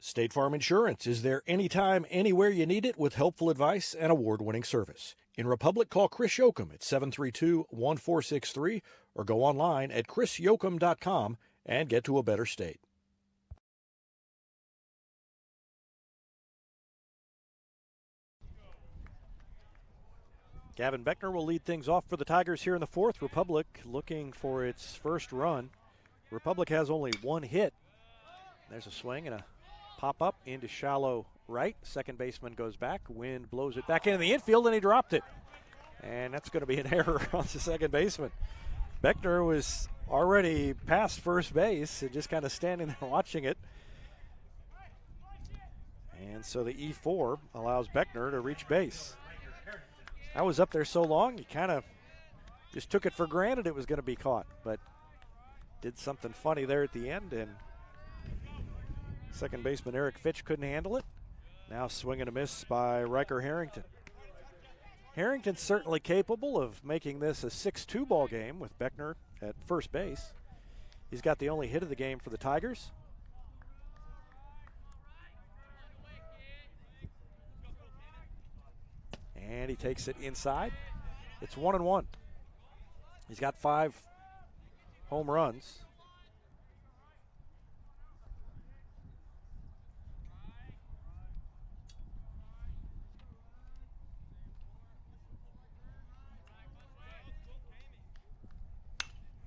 State Farm Insurance is there anytime, anywhere you need it with helpful advice and award-winning service. In Republic, call Chris Yoakum at 732-1463 or go online at chrisyoakum.com and get to a better state. Gavin Beckner will lead things off for the Tigers here in the 4th. Republic looking for its first run. Republic has only 1 hit. There's a swing and a pop up into shallow right. Second baseman goes back. Wind blows it back into the infield, and he dropped it. And that's going to be an error on the second baseman. Beckner was already past first base and just kind of standing there watching it. And so the E4 allows Beckner to reach base. I was up there so long, you kind of just took it for granted it was going to be caught, but did something funny there at the end, and second baseman Eric Fitch couldn't handle it. Now swing and a miss by Riker Harrington. Harrington's certainly capable of making this a 6-2 ball game with Beckner at first base. He's got the only hit of the game for the Tigers. And he takes it inside. It's 1-1. He's got 5 home runs.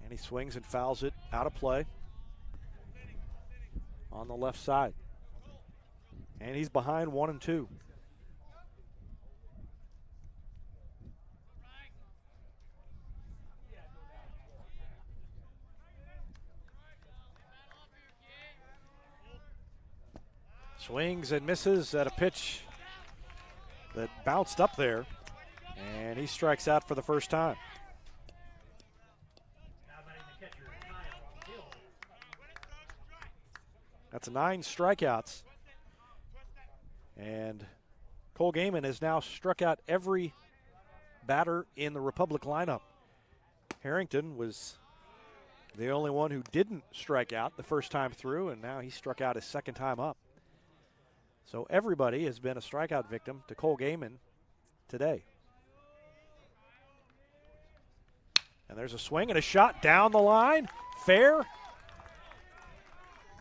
And he swings and fouls it out of play on the left side. And he's behind 1-2. Swings and misses at a pitch that bounced up there, and he strikes out for the first time. That's 9 strikeouts, and Cole Gaiman has now struck out every batter in the Republic lineup. Harrington was the only one who didn't strike out the first time through, and now he struck out his second time up. So everybody has been a strikeout victim to Cole Gaiman today. And there's a swing and a shot down the line. Fair.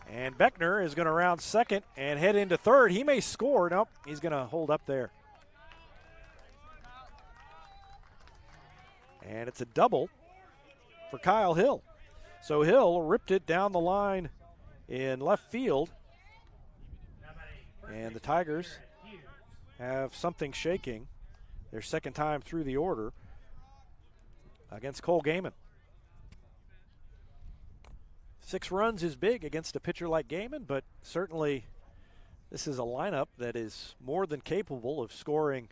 And Beckner is going to round second and head into third. He may score. Nope, he's going to hold up there. And it's a double for Kyle Hill. So Hill ripped it down the line in left field. And the Tigers have something shaking. Their second time through the order against Cole Gaiman. 6 runs is big against a pitcher like Gaiman, but certainly this is a lineup that is more than capable of scoring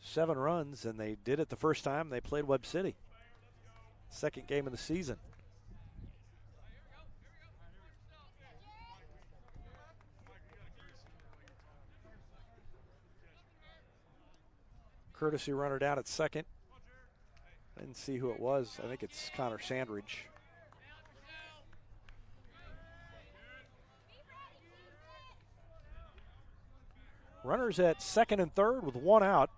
7 runs, and they did it the first time they played Webb City. Second game of the season. Courtesy runner down at second. I didn't see who it was. I think it's Connor Sandridge. Runners at second and third with 1 out.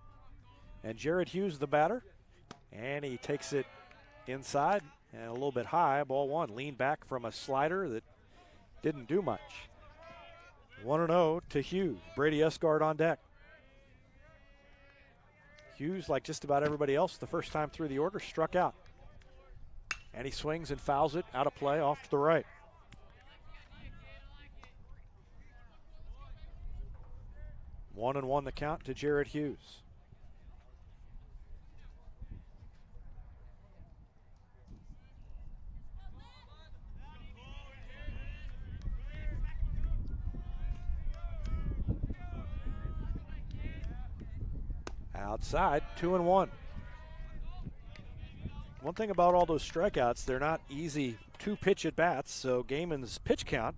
And Jared Hughes, the batter. And he takes it inside and a little bit high. Ball 1. Leaned back from a slider that didn't do much. 1-0 to Hughes. Brady Usgard on deck. Hughes, like just about everybody else, the first time through the order, struck out. And he swings and fouls it out of play off to the right. One and one the count to Jared Hughes. Outside, 2-1. One thing about all those strikeouts, they're not easy 2-pitch at bats, so Gaiman's pitch count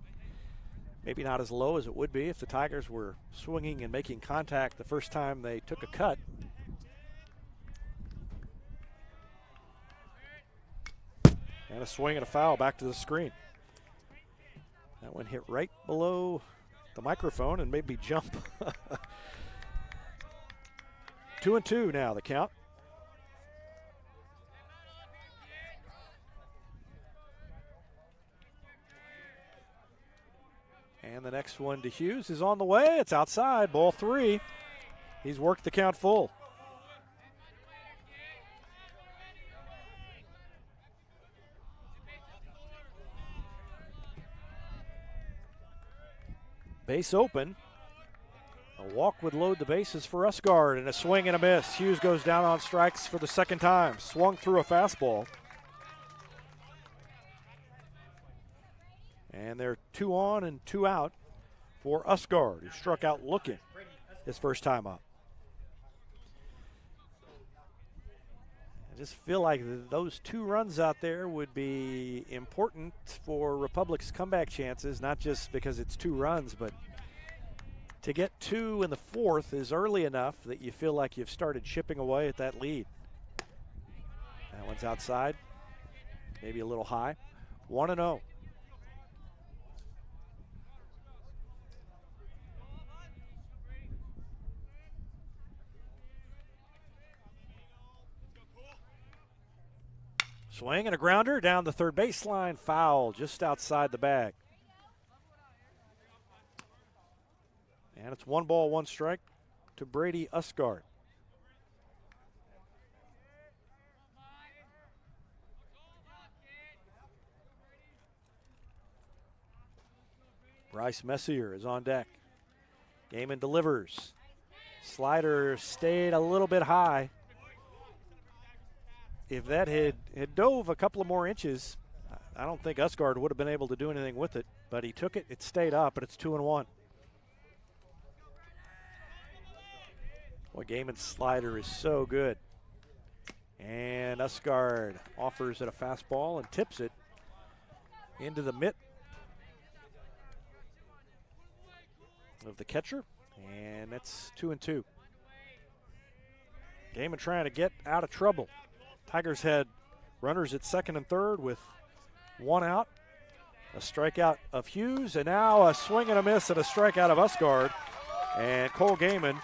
maybe not as low as it would be if the Tigers were swinging and making contact the first time they took a cut. And a swing and a foul back to the screen. That one hit right below the microphone and made me jump. 2-2 now, the count. And the next one to Hughes is on the way. It's outside, ball 3. He's worked the count full. Base open. A walk would load the bases for Usgard, and a swing and a miss. Hughes goes down on strikes for the second time. Swung through a fastball. And they're 2 on and 2 out for Usgard, who struck out looking his first time up. I just feel like those 2 runs out there would be important for Republic's comeback chances, not just because it's 2 runs, but to get 2 in the 4th is early enough that you feel like you've started chipping away at that lead. That one's outside, maybe a little high. 1-0. Swing and a grounder down the third baseline. Foul just outside the bag. And it's 1 ball, 1 strike to Brady Usgard. Bryce Messier is on deck. Gaiman delivers. Slider stayed a little bit high. If that had dove a couple of more inches, I don't think Usgard would have been able to do anything with it. But he took it, it stayed up, and it's 2-1. Boy, Gaiman's slider is so good. And Usgard offers it a fastball and tips it into the mitt of the catcher. And that's 2-2. Gaiman trying to get out of trouble. Tigers had runners at second and third with 1 out. A strikeout of Hughes, and now a swing and a miss and a strikeout of Usgard. And Cole Gaiman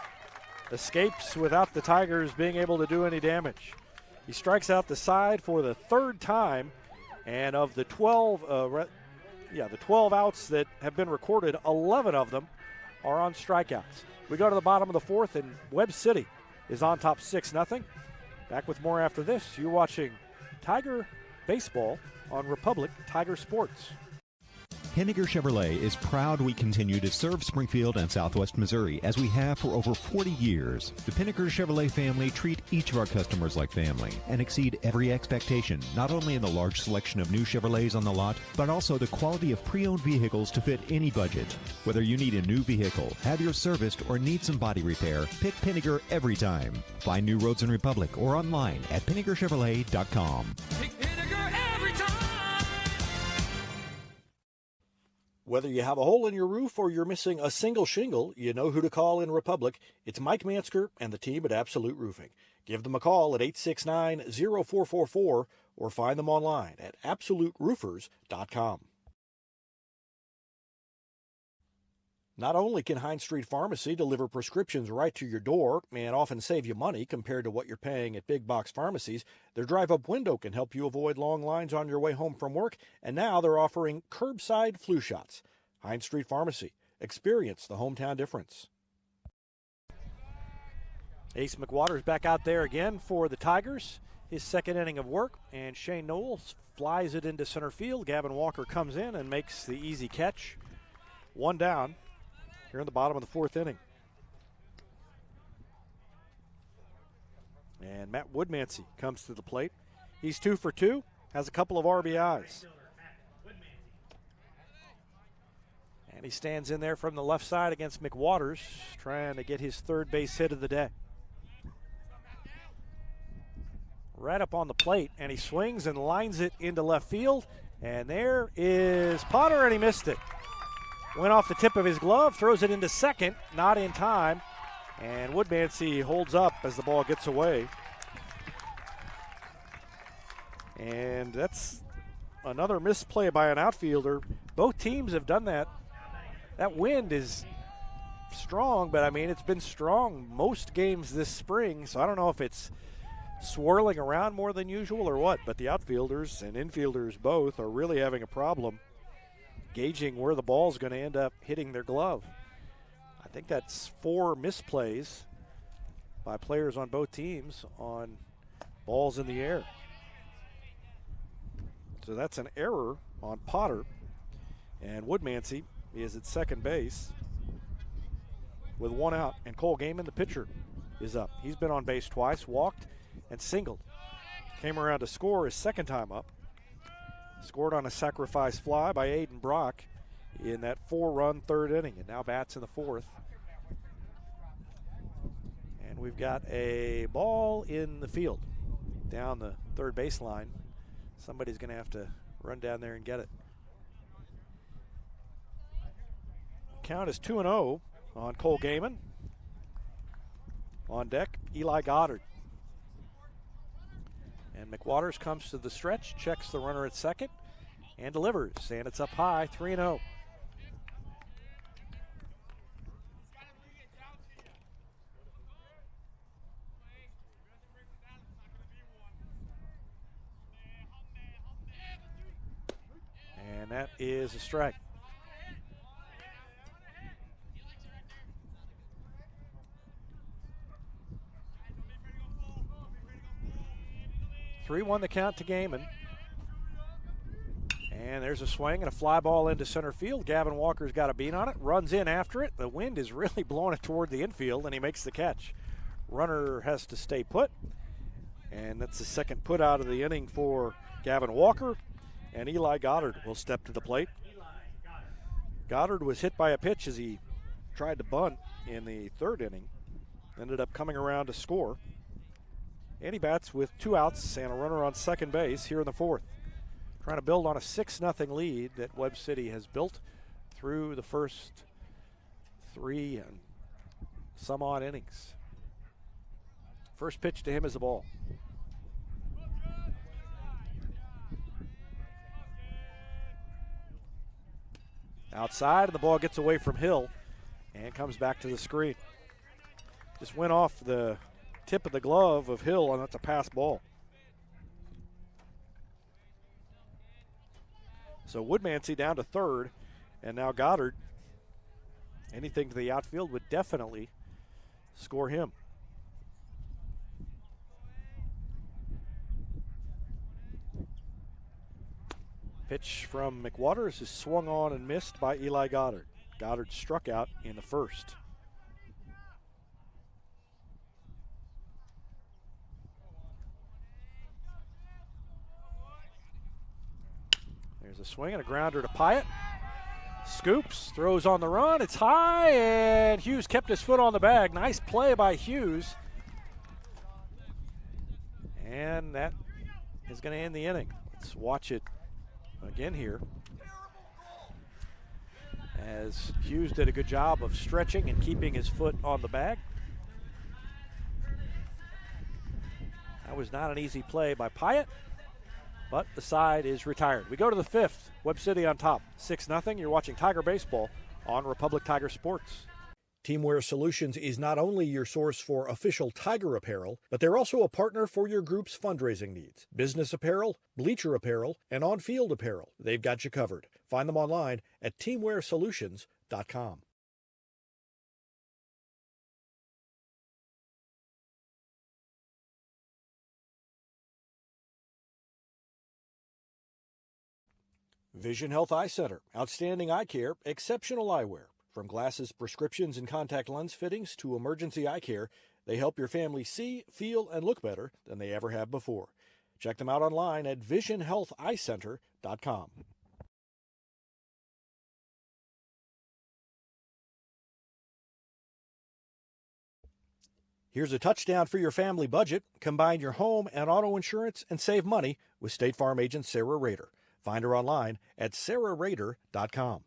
escapes without the Tigers being able to do any damage. He strikes out the side for the 3rd time, and of the 12 outs that have been recorded, 11 of them are on strikeouts. We go to the bottom of the 4th, and Webb City is on top 6-0. Back with more after this. You're watching Tiger Baseball on Republic Tiger Sports. Henniger Chevrolet is proud we continue to serve Springfield and Southwest Missouri as we have for over 40 years. The Pinnaker Chevrolet family treat each of our customers like family and exceed every expectation, not only in the large selection of new Chevrolets on the lot, but also the quality of pre-owned vehicles to fit any budget. Whether you need a new vehicle, have yours serviced, or need some body repair, pick Pinnaker every time. Find new roads in Republic or online at PinnakerChevrolet.com. Whether you have a hole in your roof or you're missing a single shingle, you know who to call in Republic. It's Mike Mansker and the team at Absolute Roofing. Give them a call at 869-0444 or find them online at AbsoluteRoofers.com. Not only can Hines Street Pharmacy deliver prescriptions right to your door and often save you money compared to what you're paying at big box pharmacies, their drive-up window can help you avoid long lines on your way home from work, and now they're offering curbside flu shots. Hines Street Pharmacy. Experience the hometown difference. Ace McWater's back out there again for the Tigers. His second inning of work, and Shane Knowles flies it into center field. Gavin Walker comes in and makes the easy catch. One down here in the bottom of the fourth inning. And Matt Woodmansey comes to the plate. He's 2 for 2, has a couple of RBIs. And he stands in there from the left side against McWaters, trying to get his third base hit of the day. Right up on the plate, and he swings and lines it into left field. And there is Potter, and he missed it. Went off the tip of his glove, throws it into second, not in time. And Woodmansey holds up as the ball gets away. And that's another misplay by an outfielder. Both teams have done that. That wind is strong, but I mean, it's been strong most games this spring, so I don't know if it's swirling around more than usual or what, but the outfielders and infielders both are really having a problem gauging where the ball's going to end up hitting their glove. I think that's 4 misplays by players on both teams on balls in the air. So that's an error on Potter, and Woodmansey is at second base with 1 out, and Cole Gaiman, the pitcher, is up. He's been on base twice, walked and singled. Came around to score his second time up. Scored on a sacrifice fly by Aiden Brock in that 4-run third inning, and now bats in the fourth. And we've got a ball in the field down the third baseline. Somebody's going to have to run down there and get it. Count is 2-0 on Cole Gaiman. On deck, Eli Goddard. And McWaters comes to the stretch, checks the runner at second, and delivers. And it's up high, 3-0. And that is a strike. Three-1 the count to Gaiman. And there's a swing and a fly ball into center field. Gavin Walker's got a beat on it, runs in after it. The wind is really blowing it toward the infield, and he makes the catch. Runner has to stay put, and that's the second put out of the inning for Gavin Walker, and Eli Goddard will step to the plate. Goddard was hit by a pitch as he tried to bunt in the third inning, ended up coming around to score. And he bats with 2 outs and a runner on second base here in the fourth. Trying to build on a 6-0 lead that Webb City has built through the first 3 and some odd innings. First pitch to him is a ball. Outside, and the ball gets away from Hill and comes back to the screen. Just went off the tip of the glove of Hill, and that's a pass ball. So Woodmansey down to third, and now Goddard. Anything to the outfield would definitely score him. Pitch from McWaters is swung on and missed by Eli Goddard. Goddard struck out in the first. There's a swing and a grounder to Pyatt. Scoops, throws on the run. It's high, and Hughes kept his foot on the bag. Nice play by Hughes. And that is going to end the inning. Let's watch it again here, as Hughes did a good job of stretching and keeping his foot on the bag. That was not an easy play by Pyatt, but the side is retired. We go to the fifth. Webb City on top, 6-0. You're watching Tiger Baseball on Republic Tiger Sports. Teamwear Solutions is not only your source for official Tiger apparel, but they're also a partner for your group's fundraising needs. Business apparel, bleacher apparel, and on-field apparel. They've got you covered. Find them online at teamwearsolutions.com. Vision Health Eye Center. Outstanding eye care, exceptional eyewear. From glasses, prescriptions, and contact lens fittings to emergency eye care, they help your family see, feel, and look better than they ever have before. Check them out online at visionhealtheyecenter.com. Here's a touchdown for your family budget. Combine your home and auto insurance and save money with State Farm agent Sarah Rader. Find her online at sarahrader.com.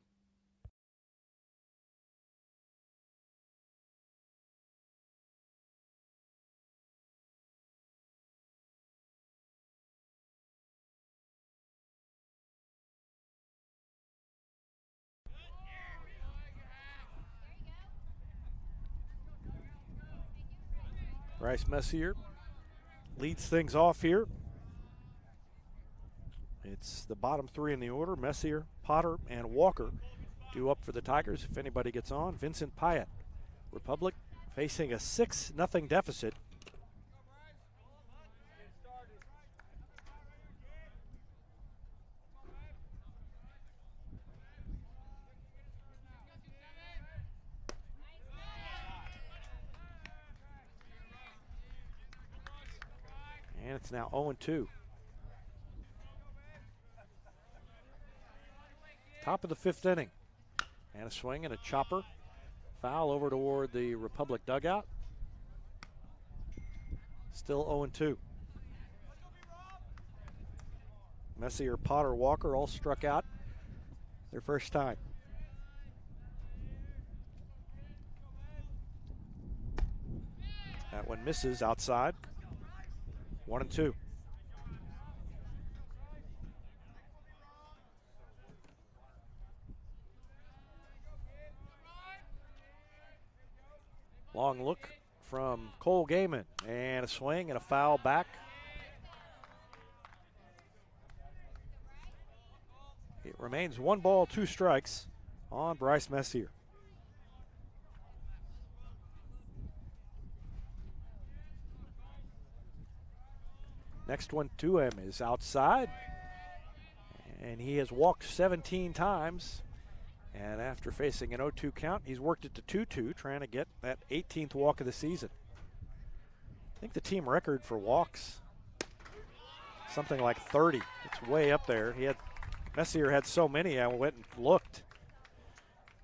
Bryce Messier leads things off here. It's the bottom three in the order. Messier, Potter, and Walker due up for the Tigers if anybody gets on. Vincent Pyatt. Republic facing a 6-0 deficit. And it's now 0-2. Top of the fifth inning. And a swing and a chopper. Foul over toward the Republic dugout. Still 0-2. Messier, Potter, Walker all struck out their first time. That one misses outside. 1-2. Long look from Cole Gaiman, and a swing and a foul back. It remains 1 ball, 2 strikes on Bryce Messier. Next one to him is outside, and he has walked 17 times. And after facing an 0-2 count, he's worked it to 2-2, trying to get that 18th walk of the season. I think the team record for walks, something like 30. It's way up there. Messier had so many, I went and looked,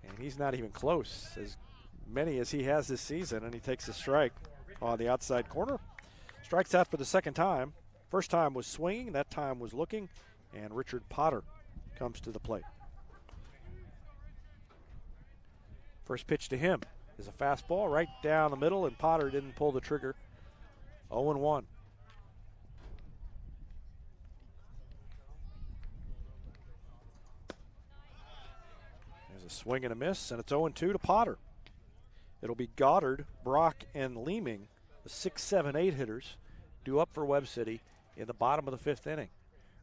and he's not even close. As many as he has this season, and he takes a strike on the outside corner. Strikes out for the second time. First time was swinging, that time was looking, and Richard Potter comes to the plate. First pitch to him is a fastball right down the middle, and Potter didn't pull the trigger. 0-1. There's a swing and a miss, and it's 0-2 to Potter. It'll be Goddard, Brock, and Leeming, the 6, 7, 8 hitters, due up for Webb City in the bottom of the fifth inning.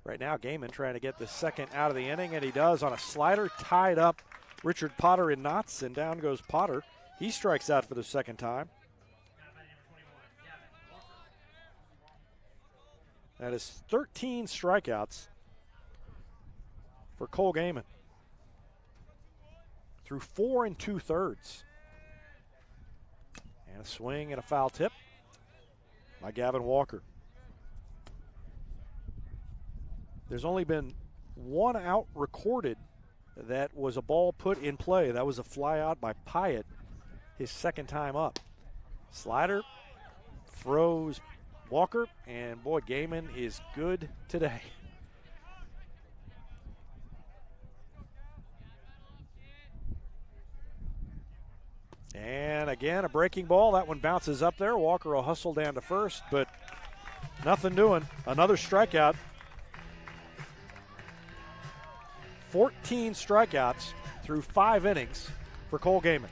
Right now, Gaiman trying to get the second out of the inning, and he does on a slider, tied up Richard Potter in knots, and down goes Potter. He strikes out for the second time. That is 13 strikeouts for Cole Gaiman. Through 4 2/3. And a swing and a foul tip by Gavin Walker. There's only been one out recorded that was a ball put in play. That was a fly out by Pyatt, his second time up. Slider froze Walker, and boy, Gaiman is good today. And again, a breaking ball. That one bounces up there. Walker will hustle down to first, but nothing doing. Another strikeout. 14 strikeouts through 5 innings for Cole Gaiman.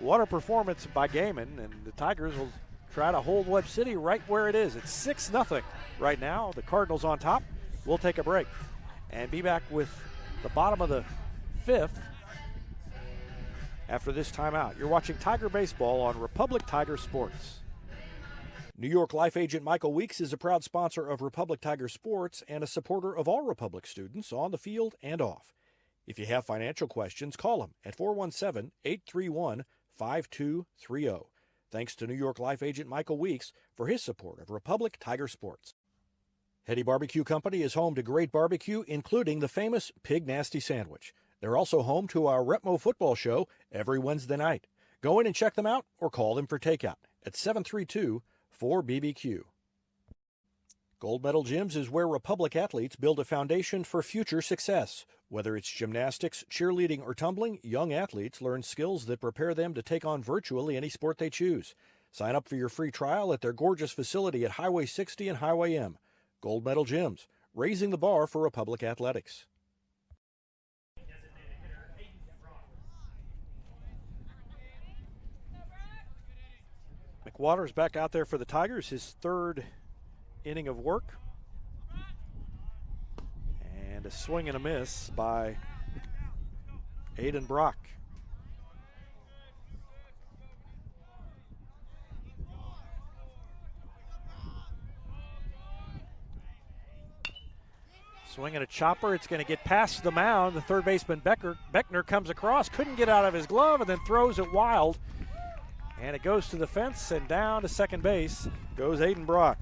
What a performance by Gaiman, and the Tigers will try to hold Webb City right where it is. It's 6-0 right now. The Cardinals on top. We'll take a break and be back with the bottom of the 5th after this timeout. You're watching Tiger Baseball on Republic Tiger Sports. New York Life agent Michael Weeks is a proud sponsor of Republic Tiger Sports and a supporter of all Republic students on the field and off. If you have financial questions, call him at 417-831-5230. Thanks to New York Life agent Michael Weeks for his support of Republic Tiger Sports. Hetty Barbecue Company is home to great barbecue, including the famous Pig Nasty Sandwich. They're also home to our Retmo football show every Wednesday night. Go in and check them out or call them for takeout at 732-4BBQ. Gold Medal Gyms is where Republic athletes build a foundation for future success. Whether it's gymnastics, cheerleading, or tumbling, young athletes learn skills that prepare them to take on virtually any sport they choose. Sign up for your free trial at their gorgeous facility at Highway 60 and Highway M. Gold Medal Gyms, raising the bar for Republic athletics. McWater's back out there for the Tigers, his 3rd inning of work. And a swing and a miss by Aiden Brock. Swinging a chopper, it's going to get past the mound. The third baseman Beckner comes across, couldn't get out of his glove, and then throws it wild. And it goes to the fence, and down to second base goes Aiden Brock.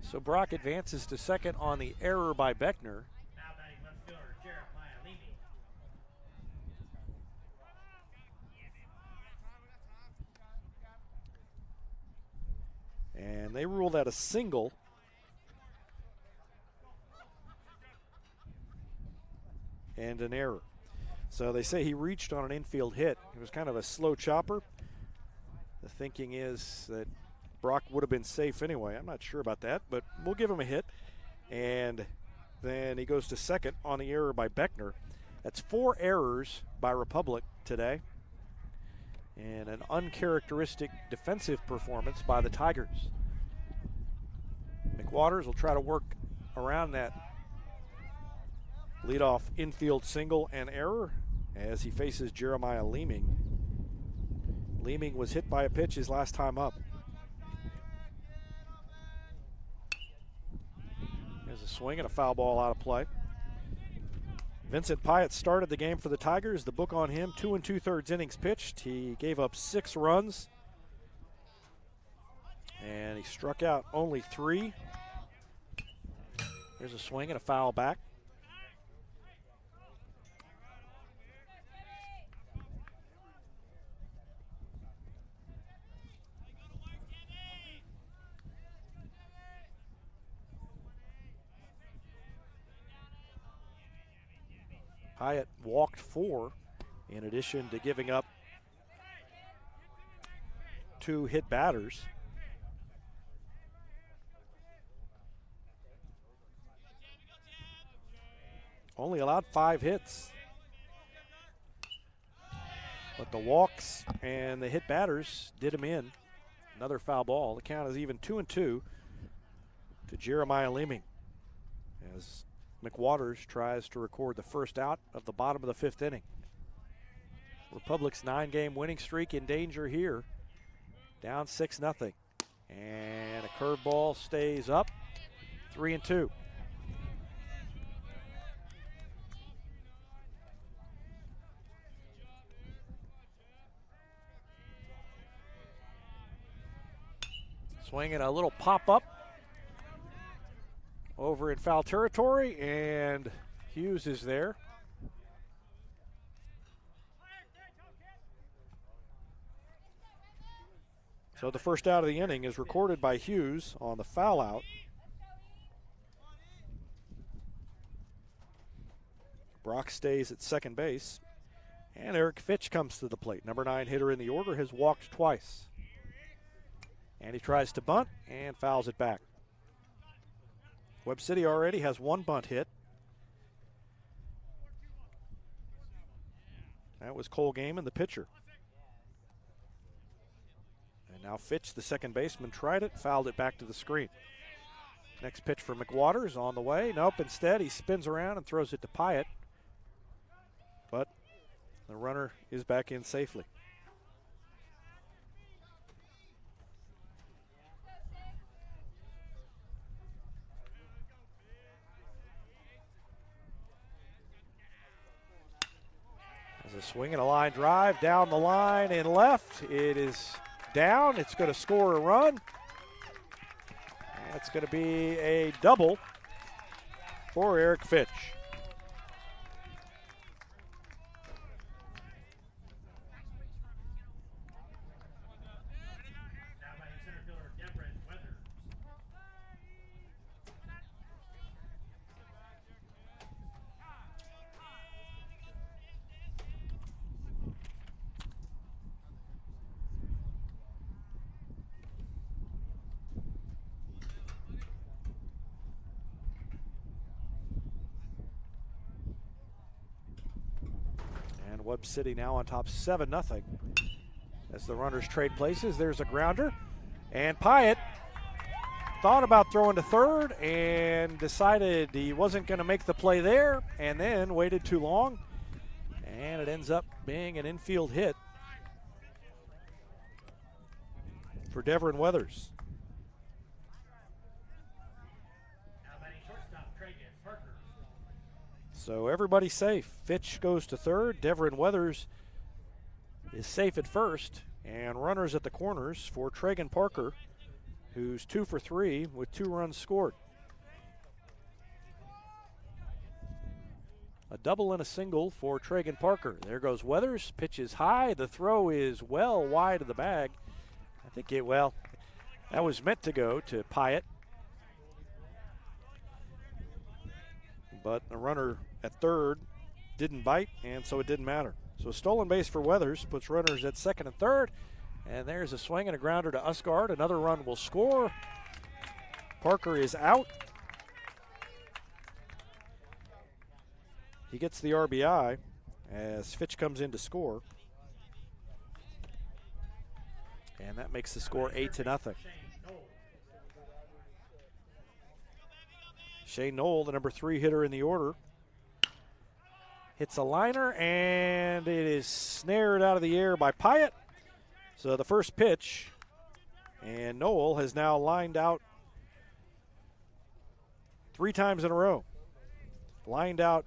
So Brock advances to second on the error by Beckner. Now batting left fielder Jeremiah Levy. And they rule that a single. And an error. So they say he reached on an infield hit. It was kind of a slow chopper. The thinking is that Brock would have been safe anyway. I'm not sure about that, but we'll give him a hit. And then he goes to second on the error by Beckner. That's 4 errors by Republic today. And an uncharacteristic defensive performance by the Tigers. McWaters will try to work around that leadoff infield single and error as he faces Jeremiah Leeming. Leeming was hit by a pitch his last time up. There's a swing and a foul ball out of play. Vincent Pyatt started the game for the Tigers. The book on him, 2 2/3 innings pitched. He gave up 6 runs. And he struck out only 3. There's a swing and a foul back. Pyatt walked 4 in addition to giving up 2 hit batters. Only allowed 5 hits. But the walks and the hit batters did him in. Another foul ball. The count is even 2-2 to Jeremiah Leeming as McWaters tries to record the first out of the bottom of the 5th inning. Republic's 9-game winning streak in danger here. Down 6-0. And a curveball stays up. 3-2. Swinging a little pop-up over in foul territory, and Hughes is there. So the first out of the inning is recorded by Hughes on the foul out. Brock stays at second base, and Eric Fitch comes to the plate. Number 9 hitter in the order has walked twice. And he tries to bunt and fouls it back. Webb City already has 1 bunt hit. That was Cole Gaiman, the pitcher. And now Fitch, the second baseman, tried it, fouled it back to the screen. Next pitch for McWaters on the way. Nope, instead he spins around and throws it to Pyatt. But the runner is back in safely. A swing and a line drive down the line and left. It is down. It's going to score a run. That's going to be a double for Eric Fitch. Webb City now on top 7-0 as the runners trade places. There's a grounder, and Pyatt thought about throwing to third and decided he wasn't going to make the play there, and then waited too long, and it ends up being an infield hit for Devin Weathers. So everybody's safe. Fitch goes to third. Devin Weathers is safe at first. And runners at the corners for Tragan Parker, who's 2 for 3 with 2 runs scored. A double and a single for Tragan Parker. There goes Weathers. Pitch is high. The throw is well wide of the bag. I think that was meant to go to Pyatt. But the runner at third didn't bite, and so it didn't matter. So a stolen base for Weathers puts runners at second and third. And there's a swing and a grounder to Usgard. Another run will score. Parker is out. He gets the RBI as Fitch comes in to score. And that makes the score 8-0. Shane Knoll, the number 3 hitter in the order, hits a liner, and it is snared out of the air by Pyatt. So the first pitch, and Knoll has now lined out 3 times in a row. Lined out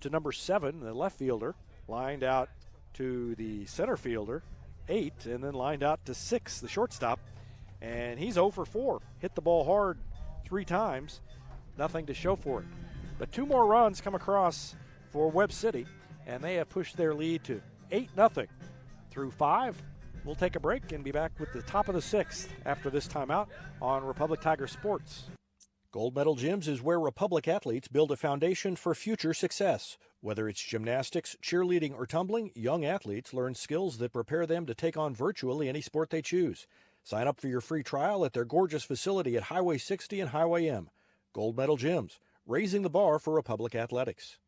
to number 7, the left fielder, lined out to the center fielder, 8, and then lined out to 6, the shortstop. And he's 0 for 4. Hit the ball hard 3 times. Nothing to show for it. But 2 more runs come across for Webb City, and they have pushed their lead to 8-0 through 5. We'll take a break and be back with the top of the 6th after this timeout on Republic Tiger Sports. Gold Medal Gyms is where Republic athletes build a foundation for future success. Whether it's gymnastics, cheerleading, or tumbling, young athletes learn skills that prepare them to take on virtually any sport they choose. Sign up for your free trial at their gorgeous facility at Highway 60 and Highway M. Gold Medal Gyms, raising the bar for Republic athletics.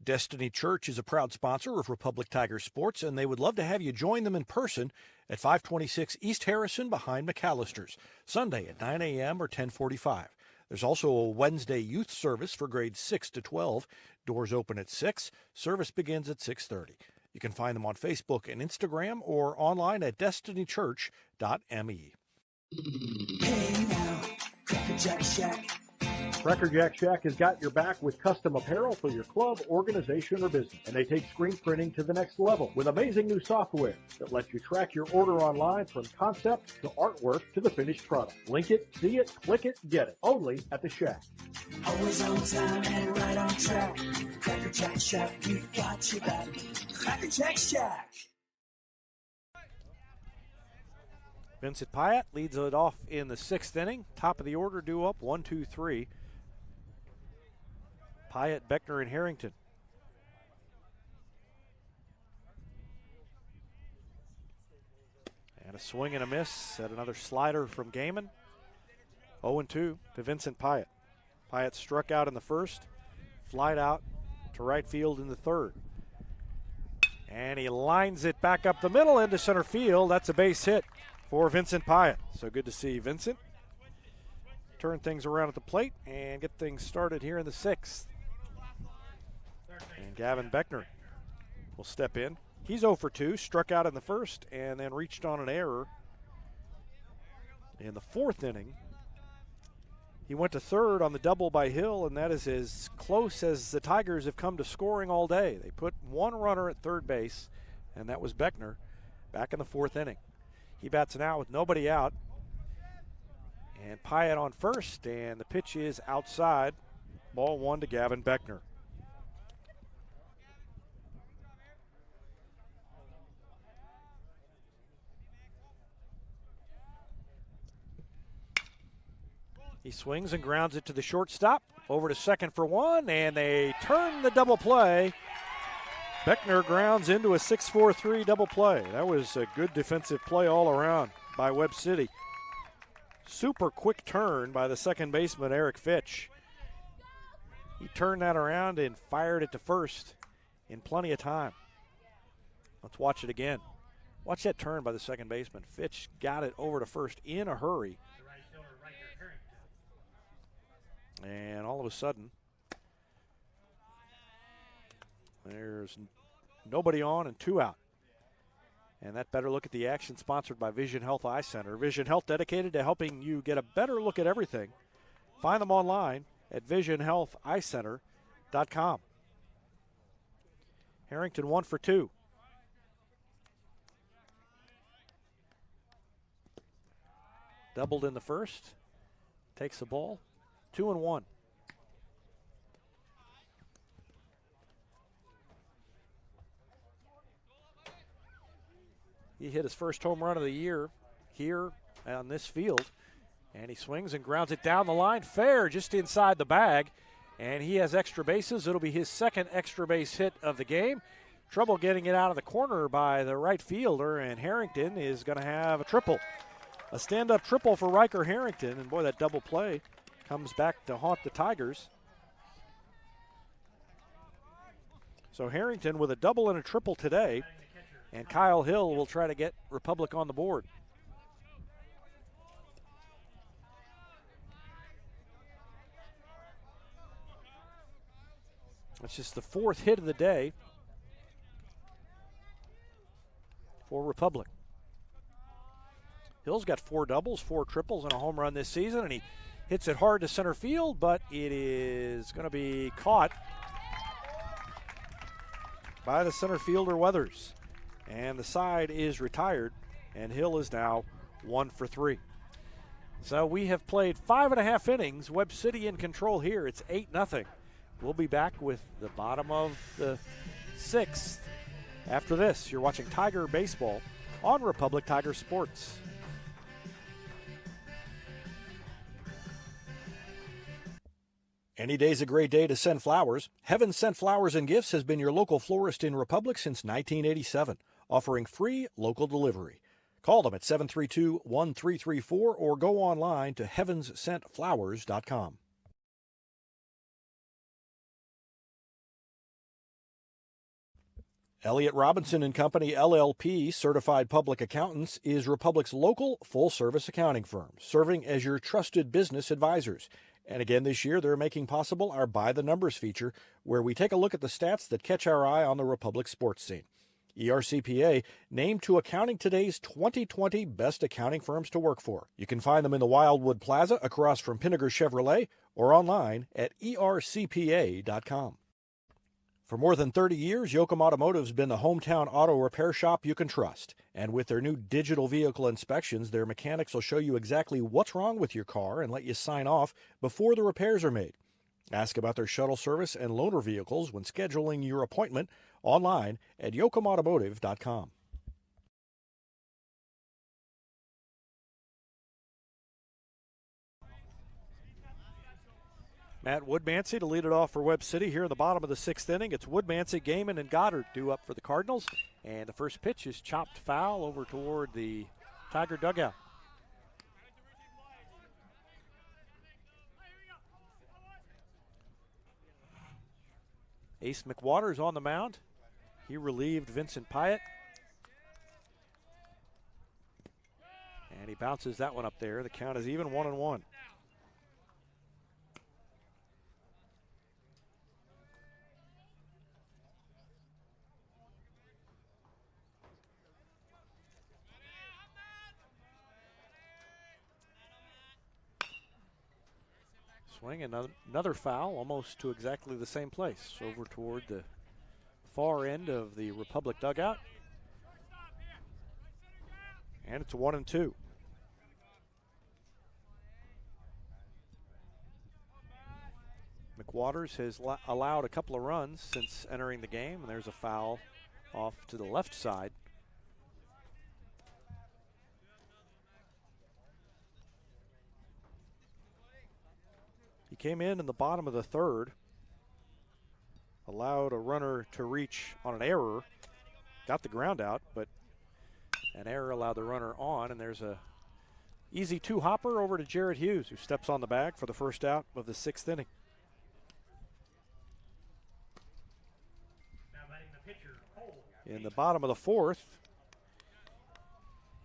Destiny Church is a proud sponsor of Republic Tiger Sports, and they would love to have you join them in person at 526 East Harrison behind McAllister's, Sunday at 9 a.m. or 10:45. There's also a Wednesday youth service for grades 6 to 12. Doors open at 6. Service begins at 6:30. You can find them on Facebook and Instagram or online at destinychurch.me. Hey now, Cracker Jack Shack. Cracker Jack Shack has got your back with custom apparel for your club, organization, or business. And they take screen printing to the next level with amazing new software that lets you track your order online from concept to artwork to the finished product. Link it, see it, click it, get it. Only at the Shack. Always on time and right on track. Cracker Jack Shack, we got your back. Cracker Jack Shack. Vincent Pyatt leads it off in the 6th inning. Top of the order, due up 1-2-3. Pyatt, Beckner, and Harrington. And a swing and a miss at another slider from Gaiman. 0-2 to Vincent Pyatt. Pyatt struck out in the first, flied out to right field in the third. And he lines it back up the middle into center field. That's a base hit for Vincent Pyatt. So good to see Vincent turn things around at the plate and get things started here in the 6th. And Gavin Beckner will step in. He's 0 for 2, struck out in the first and then reached on an error in the 4th inning. He went to third on the double by Hill, and that is as close as the Tigers have come to scoring all day. They put one runner at third base, and that was Beckner back in the 4th inning. He bats now with nobody out. And Pyatt on first, and the pitch is outside. Ball 1 to Gavin Beckner. He swings and grounds it to the shortstop. Over to second for one, and they turn the double play. Beckner grounds into a 6-4-3 double play. That was a good defensive play all around by Webb City. Super quick turn by the second baseman, Eric Fitch. He turned that around and fired it to first in plenty of time. Let's watch it again. Watch that turn by the second baseman. Fitch got it over to first in a hurry. And all of a sudden, there's nobody on and 2 out. And that better look at the action sponsored by Vision Health Eye Center. Vision Health, dedicated to helping you get a better look at everything. Find them online at visionhealtheyecenter.com. Harrington 1 for 2. Doubled in the first. Takes the ball. 2-1. He hit his first home run of the year here on this field. And he swings and grounds it down the line. Fair, just inside the bag. And he has extra bases. It'll be his second extra base hit of the game. Trouble getting it out of the corner by the right fielder. And Harrington is going to have a triple. A stand-up triple for Riker Harrington. And boy, that double play comes back to haunt the Tigers. So Harrington with a double and a triple today, and Kyle Hill will try to get Republic on the board. That's just the 4th hit of the day for Republic. Hill's got 4 doubles, 4 triples, and a home run this season, and he hits it hard to center field, but it is going to be caught by the center fielder Weathers. And the side is retired, and Hill is now 1 for 3. So we have played 5.5 innings. Webb City in control here. It's 8-0. We'll be back with the bottom of the 6th after this. You're watching Tiger Baseball on Republic Tiger Sports. Any day's a great day to send flowers. Heaven Sent Flowers and Gifts has been your local florist in Republic since 1987, offering free local delivery. Call them at 732-1334 or go online to heavenssentflowers.com. Elliott Robinson and Company, LLP, Certified Public Accountants, is Republic's local full-service accounting firm, serving as your trusted business advisors. And again this year, they're making possible our By the Numbers feature, where we take a look at the stats that catch our eye on the Republic sports scene. ERCPA named to Accounting Today's 2020 Best Accounting Firms to Work For. You can find them in the Wildwood Plaza across from Pinnaker Chevrolet or online at ercpa.com. For more than 30 years, Yoakum Automotive's been the hometown auto repair shop you can trust. And with their new digital vehicle inspections, their mechanics will show you exactly what's wrong with your car and let you sign off before the repairs are made. Ask about their shuttle service and loaner vehicles when scheduling your appointment online at yoakumautomotive.com. Matt Woodmansey to lead it off for Webb City here in the bottom of the 6th inning. It's Woodmansey, Gaiman, and Goddard due up for the Cardinals. And the first pitch is chopped foul over toward the Tiger dugout. Ace McWaters on the mound. He relieved Vincent Pyatt. And he bounces that one up there. The count is even 1-1. Swing, another foul, almost to exactly the same place, over toward the far end of the Republic dugout. And it's 1-2. McWaters has allowed a couple of runs since entering the game, and there's a foul off to the left side. He came in the bottom of the 3rd, allowed a runner to reach on an error, got the ground out, but an error allowed the runner on, and there's a easy 2-hopper over to Jarrett Hughes, who steps on the bag for the first out of the 6th inning. In the bottom of the 4th,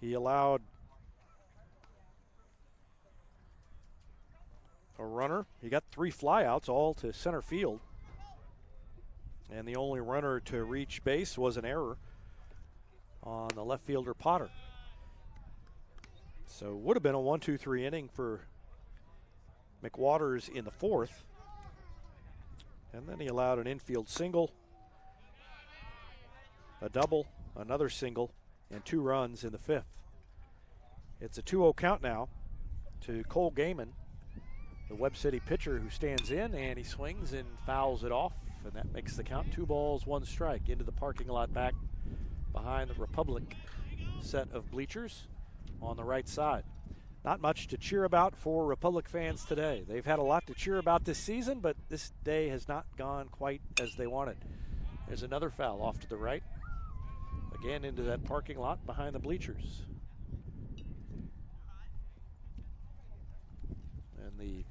he allowed a runner. He got 3 flyouts, all to center field. And the only runner to reach base was an error on the left fielder Potter. So it would have been a 1-2-3 inning for McWaters in the 4th. And then he allowed an infield single, a double, another single, and 2 runs in the 5th. It's a 2-0 count now to Cole Gaiman, the Webb City pitcher, who stands in, and he swings and fouls it off, and that makes the count 2 balls, 1 strike into the parking lot back behind the Republic set of bleachers on the right side. Not much to cheer about for Republic fans today. They've had a lot to cheer about this season, but this day has not gone quite as they wanted. There's another foul off to the right, again into that parking lot behind the bleachers. And the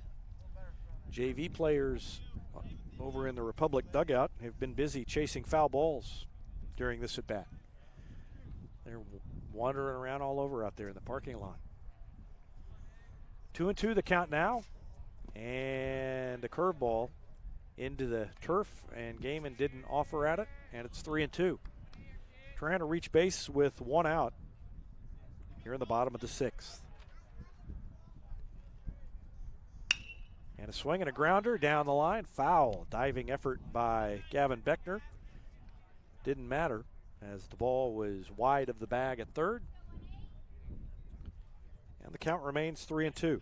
JV players over in the Republic dugout have been busy chasing foul balls during this at-bat. They're wandering around all over out there in the parking lot. 2-2 the count now, and a curveball into the turf, and Gaiman didn't offer at it, and it's 3-2. Trying to reach base with 1 out here in the bottom of the 6th. And a swing and a grounder down the line. Foul. Diving effort by Gavin Beckner. Didn't matter as the ball was wide of the bag at 3rd. And the count remains 3-2.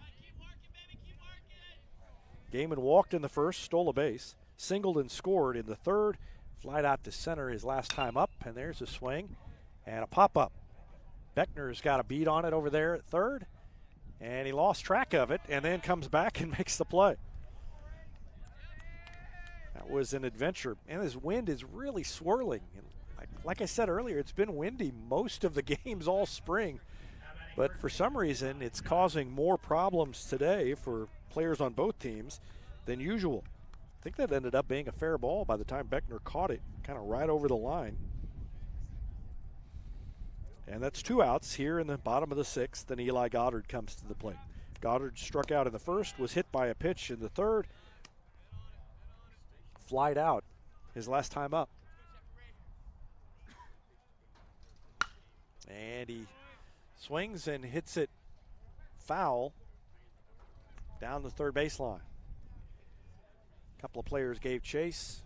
Gaiman walked in the 1st, stole a base, singled and scored in the 3rd. Flied out to center his last time up, and there's a swing and a pop-up. Beckner's got a beat on it over there at 3rd. And he lost track of it and then comes back and makes the play. That was an adventure. And this wind is really swirling. And like I said earlier, it's been windy most of the games all spring. But for some reason, it's causing more problems today for players on both teams than usual. I think that ended up being a fair ball by the time Beckner caught it, kind of right over the line. And that's 2 outs here in the bottom of the 6th, and Eli Goddard comes to the plate. Goddard struck out in the first, was hit by a pitch in the third, flied out his last time up. And he swings and hits it foul down the third baseline. A couple of players gave chase.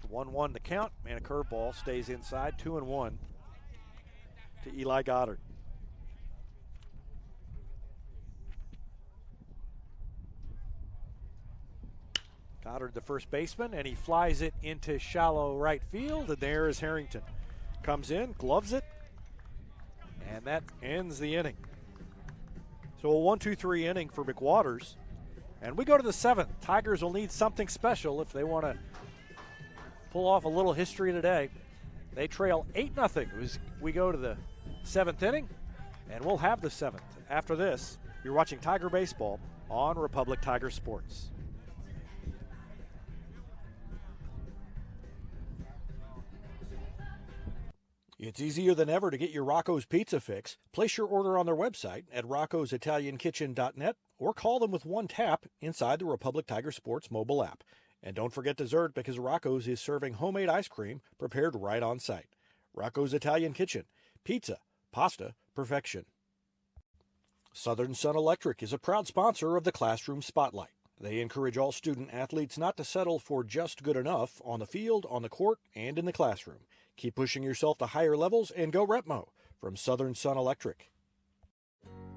The 1-1 to count, and a curveball stays inside. 2-1 to Eli Goddard. Goddard, the first baseman, and he flies it into shallow right field, and there is Harrington. Comes in, gloves it, and that ends the inning. So a 1-2-3 inning for McWaters. And we go to the seventh. Tigers will need something special if they want to pull off a little history today. They trail 8-0. We go to the seventh inning, and we'll have the seventh. After this, you're watching Tiger Baseball on Republic Tiger Sports. It's easier than ever to get your Rocco's Pizza fix. Place your order on their website at roccositaliankitchen.net or call them with one tap inside the Republic Tiger Sports mobile app. And don't forget dessert, because Rocco's is serving homemade ice cream prepared right on site. Rocco's Italian Kitchen. Pizza, pasta, perfection. Southern Sun Electric is a proud sponsor of the Classroom Spotlight. They encourage all student athletes not to settle for just good enough on the field, on the court, and in the classroom. Keep pushing yourself to higher levels and go Repmo from Southern Sun Electric.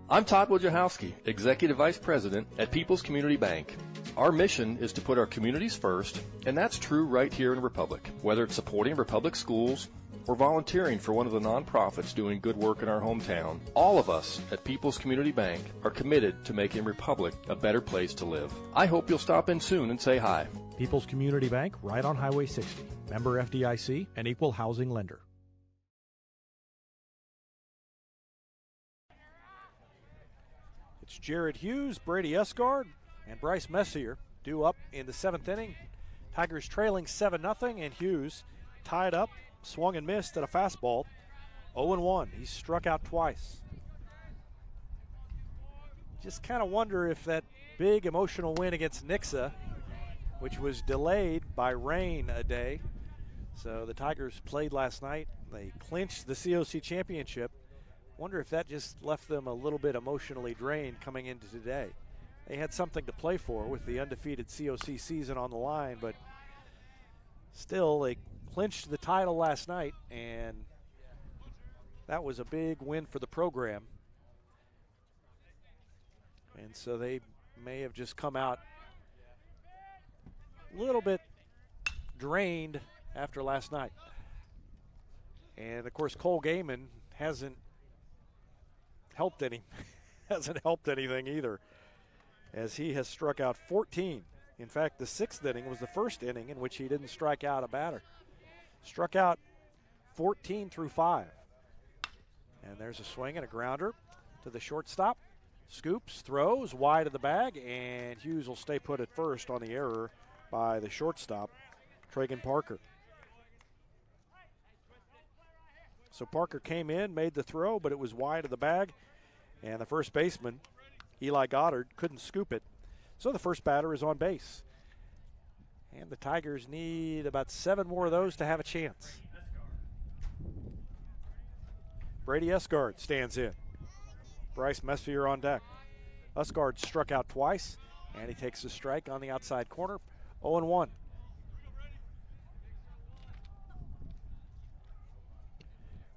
I'm Todd Wojciechowski, Executive Vice President at People's Community Bank. Our mission is to put our communities first, and that's true right here in Republic. Whether it's supporting Republic schools or volunteering for one of the nonprofits doing good work in our hometown, all of us at People's Community Bank are committed to making Republic a better place to live. I hope you'll stop in soon and say hi. People's Community Bank, right on Highway 60. Member FDIC, an equal housing lender. It's Jared Hughes, Brady Esgard, and Bryce Messier due up in the seventh inning. Tigers trailing 7-0, and Hughes tied up, swung and missed at a fastball. 0-1. He's struck out twice. Just kind of wonder if that big emotional win against Nixa, which was delayed by rain a day. So the Tigers played last night. They clinched the COC championship. Wonder if that just left them a little bit emotionally drained coming into today. They had something to play for with the undefeated COC season on the line, but still they clinched the title last night, and that was a big win for the program. And so they may have just come out a little bit drained after last night. And of course, Cole Gaiman hasn't helped anything either, as he has struck out 14. In fact, the sixth inning was the first inning in which he didn't strike out a batter. Struck out 14 through 5. And there's a swing and a grounder to the shortstop. Scoops, throws wide of the bag, and Hughes will stay put at first on the error by the shortstop, Tragan Parker. So Parker came in, made the throw, but it was wide of the bag, and the first baseman, Eli Goddard, couldn't scoop it. So the first batter is on base. And the Tigers need about 7 more of those to have a chance. Brady Esgard stands in. Bryce Messier on deck. Esgard struck out twice, and he takes a strike on the outside corner. 0-1.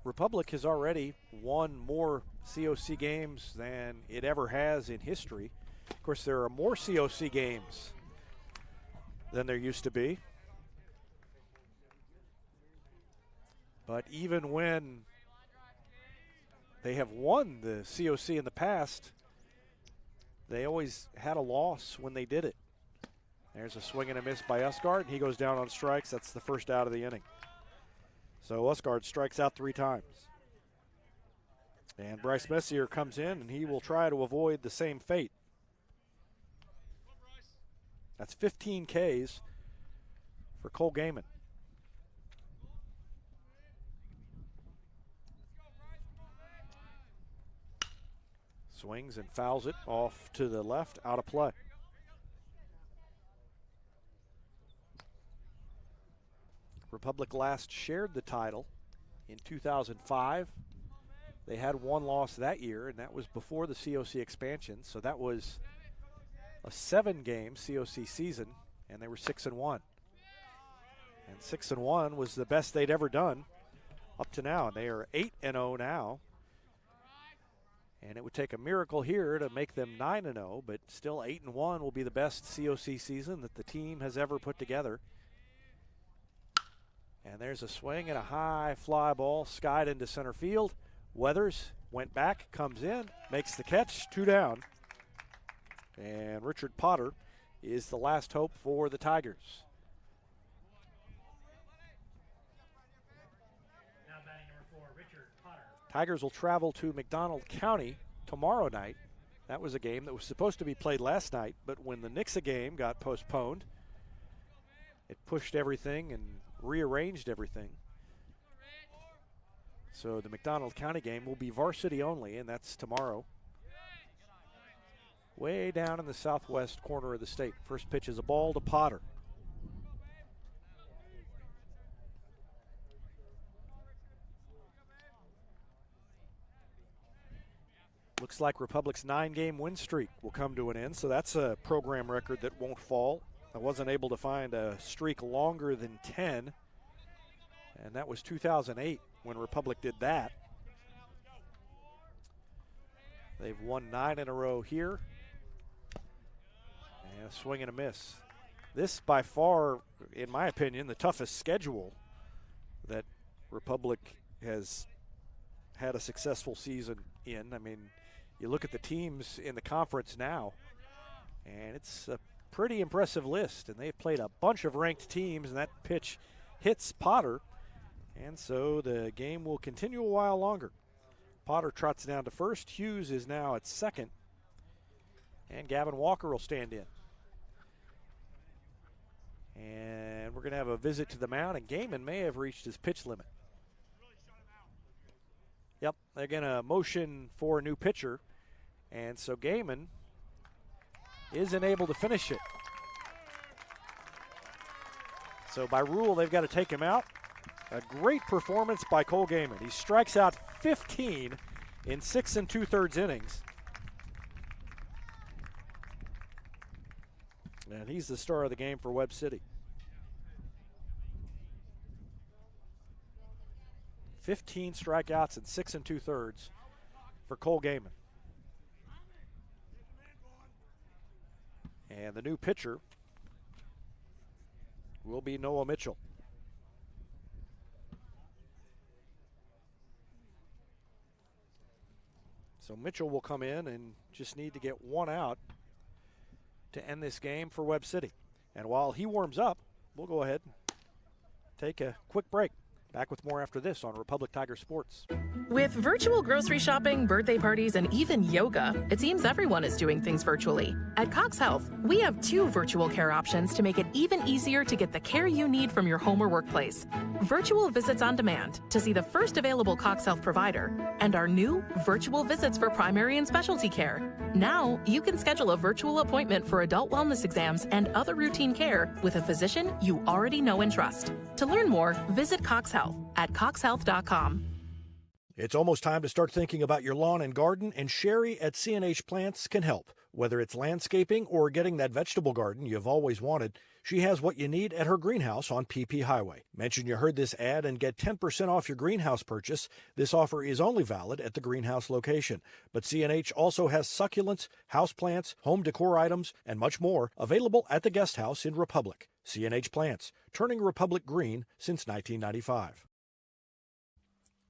Republic has already won more COC games than it ever has in history. Of course, there are more COC games than there used to be. But even when they have won the COC in the past, they always had a loss when they did it. There's a swing and a miss by Esgard, and he goes down on strikes. That's the first out of the inning. So Esgard strikes out 3 times. And Bryce Messier comes in, and he will try to avoid the same fate. That's 15 Ks for Cole Gaiman. Swings and fouls it off to the left, out of play. Republic last shared the title in 2005. They had one loss that year, and that was before the COC expansion. So that was a 7-game COC season, and they were 6-1. And 6-1 was the best they'd ever done up to now. And they are 8-0 now. And it would take a miracle here to make them 9-0, but still 8-1 will be the best COC season that the team has ever put together. And there's a swing and a high fly ball skied into center field. Weathers went back, comes in, makes the catch, 2 down. And Richard Potter is the last hope for the Tigers. Now batting number 4, Richard Potter. Tigers will travel to McDonald County tomorrow night. That was a game that was supposed to be played last night, but when the Nixa game got postponed, it pushed everything and rearranged everything. So the McDonald County game will be varsity only, and that's tomorrow. Way down in the southwest corner of the state. First pitch is a ball to Potter. Looks like Republic's 9-game win streak will come to an end, so that's a program record that won't fall. I wasn't able to find a streak longer than 10, and that was 2008 when Republic did that. They've won 9 in a row here. And a swing and a miss. This, by far, in my opinion, the toughest schedule that Republic has had a successful season in. I mean, you look at the teams in the conference now, and it's a pretty impressive list. And they've played a bunch of ranked teams, and that pitch hits Potter. And so the game will continue a while longer. Potter trots down to first. Hughes is now at second. And Gavin Walker will stand in. And we're going to have a visit to the mound, and Gaiman may have reached his pitch limit. Yep, they're going to motion for a new pitcher. And so Gaiman isn't able to finish it. So by rule, they've got to take him out. A great performance by Cole Gaiman. He strikes out 15 in 6 2/3 innings. And he's the star of the game for Webb City. 15 strikeouts in 6 2/3 for Cole Gaiman. And the new pitcher will be Noah Mitchell. So Mitchell will come in and just need to get one out to end this game for Webb City. And while he warms up, we'll go ahead and take a quick break. Back with more after this on Republic Tiger Sports. With virtual grocery shopping, birthday parties, and even yoga, it seems everyone is doing things virtually. At Cox Health, we have 2 virtual care options to make it even easier to get the care you need from your home or workplace. Virtual visits on demand to see the first available Cox Health provider, and our new virtual visits for primary and specialty care. Now, you can schedule a virtual appointment for adult wellness exams and other routine care with a physician you already know and trust. To learn more, visit Cox Health at coxhealth.com. It's almost time to start thinking about your lawn and garden, and Sherry at CNH Plants can help. Whether it's landscaping or getting that vegetable garden you've always wanted, she has what you need at her greenhouse on PP Highway. Mention you heard this ad and get 10% off your greenhouse purchase. This offer is only valid at the greenhouse location. But CNH also has succulents, houseplants, home decor items, and much more available at the guest house in Republic. CNH Plants, turning Republic green since 1995.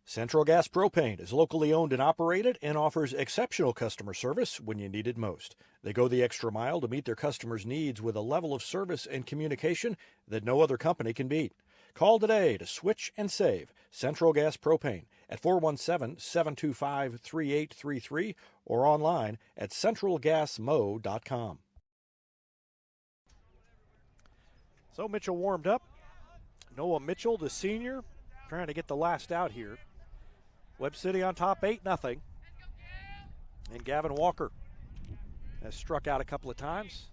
Central Gas Propane is locally owned and operated and offers exceptional customer service when you need it most. They go the extra mile to meet their customers' needs with a level of service and communication that no other company can beat. Call today to switch and save Central Gas Propane at 417-725-3833 or online at centralgasmo.com. So Mitchell warmed up. Noah Mitchell, the senior, trying to get the last out here. Webb City on top 8-0. And Gavin Walker has struck out a couple of times.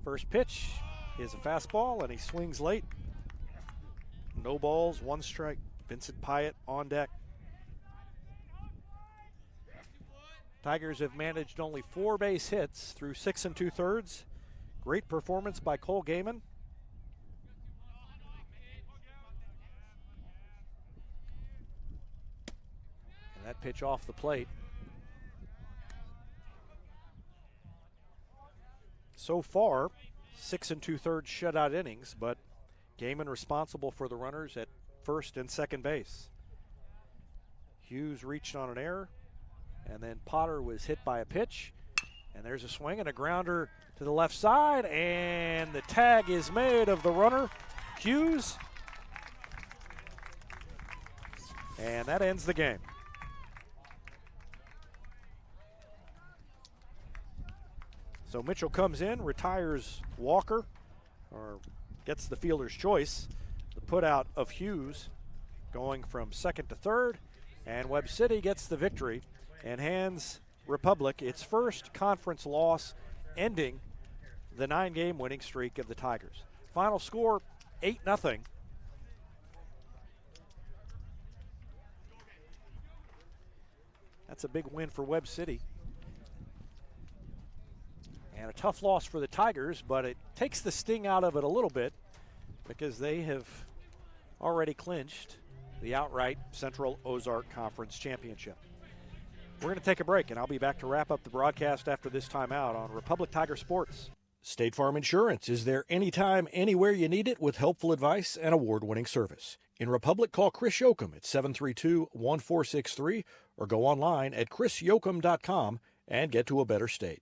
First pitch is a fastball, and he swings late. No balls, one strike. Vincent Pyatt on deck. Tigers have managed only 4 base hits through 6 2/3. Great performance by Cole Gaiman. And that pitch off the plate. So far, 6 2/3 shutout innings, but Gaiman responsible for the runners at first and second base. Hughes reached on an error, and then Potter was hit by a pitch, and there's a swing and a grounder to the left side, and the tag is made of the runner, Hughes, and that ends the game. So Mitchell comes in, retires Walker, or gets the fielder's choice. The put out of Hughes going from second to third, and Webb City gets the victory and hands Republic its first conference loss, ending the 9-game winning streak of the Tigers. Final score, 8-0. That's a big win for Webb City. And a tough loss for the Tigers, but it takes the sting out of it a little bit because they have already clinched the outright Central Ozark Conference Championship. We're going to take a break, and I'll be back to wrap up the broadcast after this timeout on Republic Tiger Sports. State Farm Insurance is there anytime, anywhere you need it with helpful advice and award-winning service. In Republic, call Chris Yoakum at 732-1463 or go online at chrisyoakum.com and get to a better state.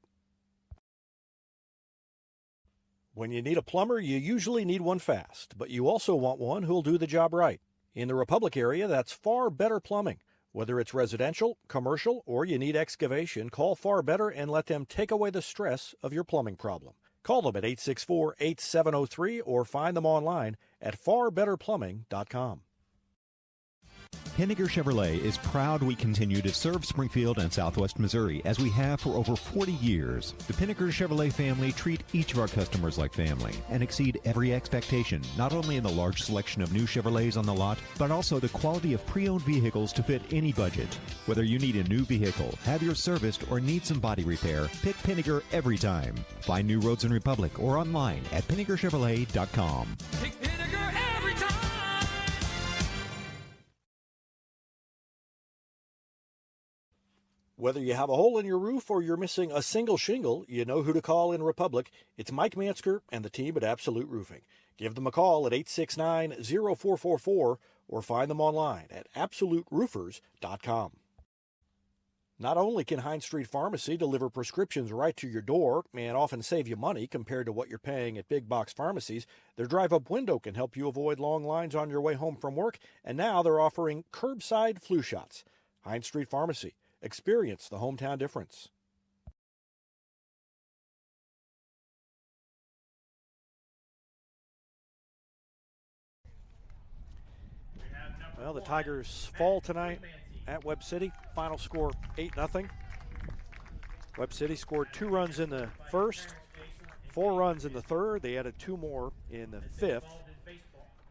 When you need a plumber, you usually need one fast, but you also want one who'll do the job right. In the Republic area, that's Far Better Plumbing. Whether it's residential, commercial, or you need excavation, call Far Better and let them take away the stress of your plumbing problem. Call them at 864-8703 or find them online at farbetterplumbing.com. Pinniger Chevrolet is proud we continue to serve Springfield and Southwest Missouri as we have for over 40 years. The Pinniger Chevrolet family treat each of our customers like family and exceed every expectation, not only in the large selection of new Chevrolets on the lot, but also the quality of pre-owned vehicles to fit any budget. Whether you need a new vehicle, have yours serviced, or need some body repair, pick Pinniger every time. Find new roads in Republic or online at PinnigerChevrolet.com. Pick Pinniger every time. Whether you have a hole in your roof or you're missing a single shingle, you know who to call in Republic. It's Mike Mansker and the team at Absolute Roofing. Give them a call at 869-0444 or find them online at AbsoluteRoofers.com. Not only can Hines Street Pharmacy deliver prescriptions right to your door and often save you money compared to what you're paying at big box pharmacies, their drive-up window can help you avoid long lines on your way home from work, and now they're offering curbside flu shots. Hines Street Pharmacy. Experience the hometown difference. Well, the Tigers fall tonight at Webb City. Final score 8-0. Webb City scored 2 runs in the first, 4 runs in the third. They added 2 more in the fifth,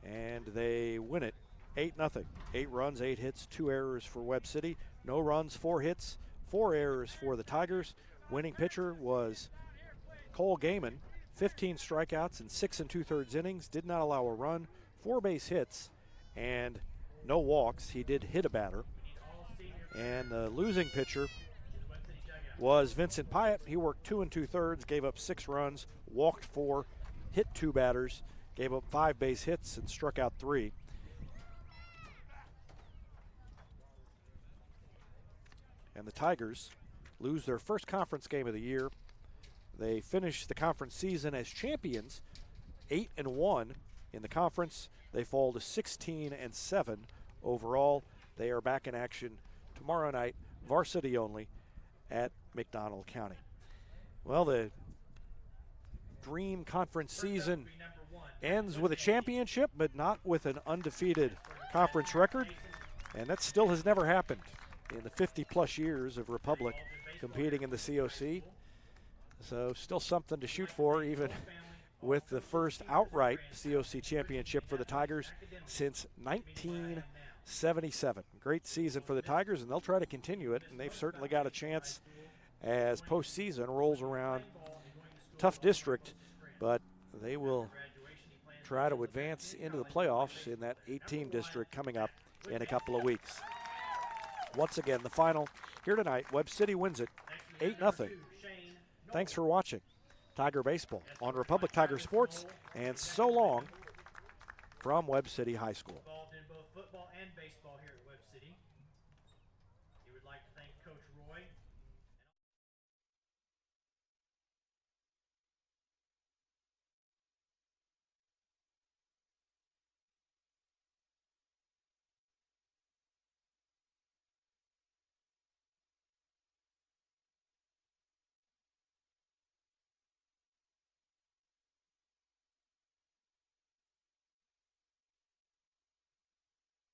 and they win it 8-0. 8 runs, 8 hits, 2 errors for Webb City. No runs, 4 hits, 4 errors for the Tigers. Winning pitcher was Cole Gaiman. 15 strikeouts in 6 2/3 innings. Did not allow a run, 4 base hits, and no walks. He did hit a batter. And the losing pitcher was Vincent Pyatt. He worked 2 2/3, gave up 6 runs, walked 4, hit 2 batters, gave up 5 base hits, and struck out 3. And the Tigers lose their first conference game of the year. They finish the conference season as champions, 8-1 in the conference. They fall to 16-7 overall. They are back in action tomorrow night, varsity only, at McDonald County. Well, the dream conference season ends with a championship, but not with an undefeated conference record. And that still has never happened in the 50-plus years of Republic competing in the COC. So still something to shoot for, even with the first outright COC championship for the Tigers since 1977. Great season for the Tigers, and they'll try to continue it, and they've certainly got a chance as postseason rolls around. Tough district, but they will try to advance into the playoffs in that 8-team district coming up in a couple of weeks. Once again, the final here tonight, Webb City wins it 8-0. Thanks for watching Tiger Baseball on Republic Tiger Sports, and so long from Webb City High School. Involved in both football and baseball here at Webb City. He would like to thank Coach Roy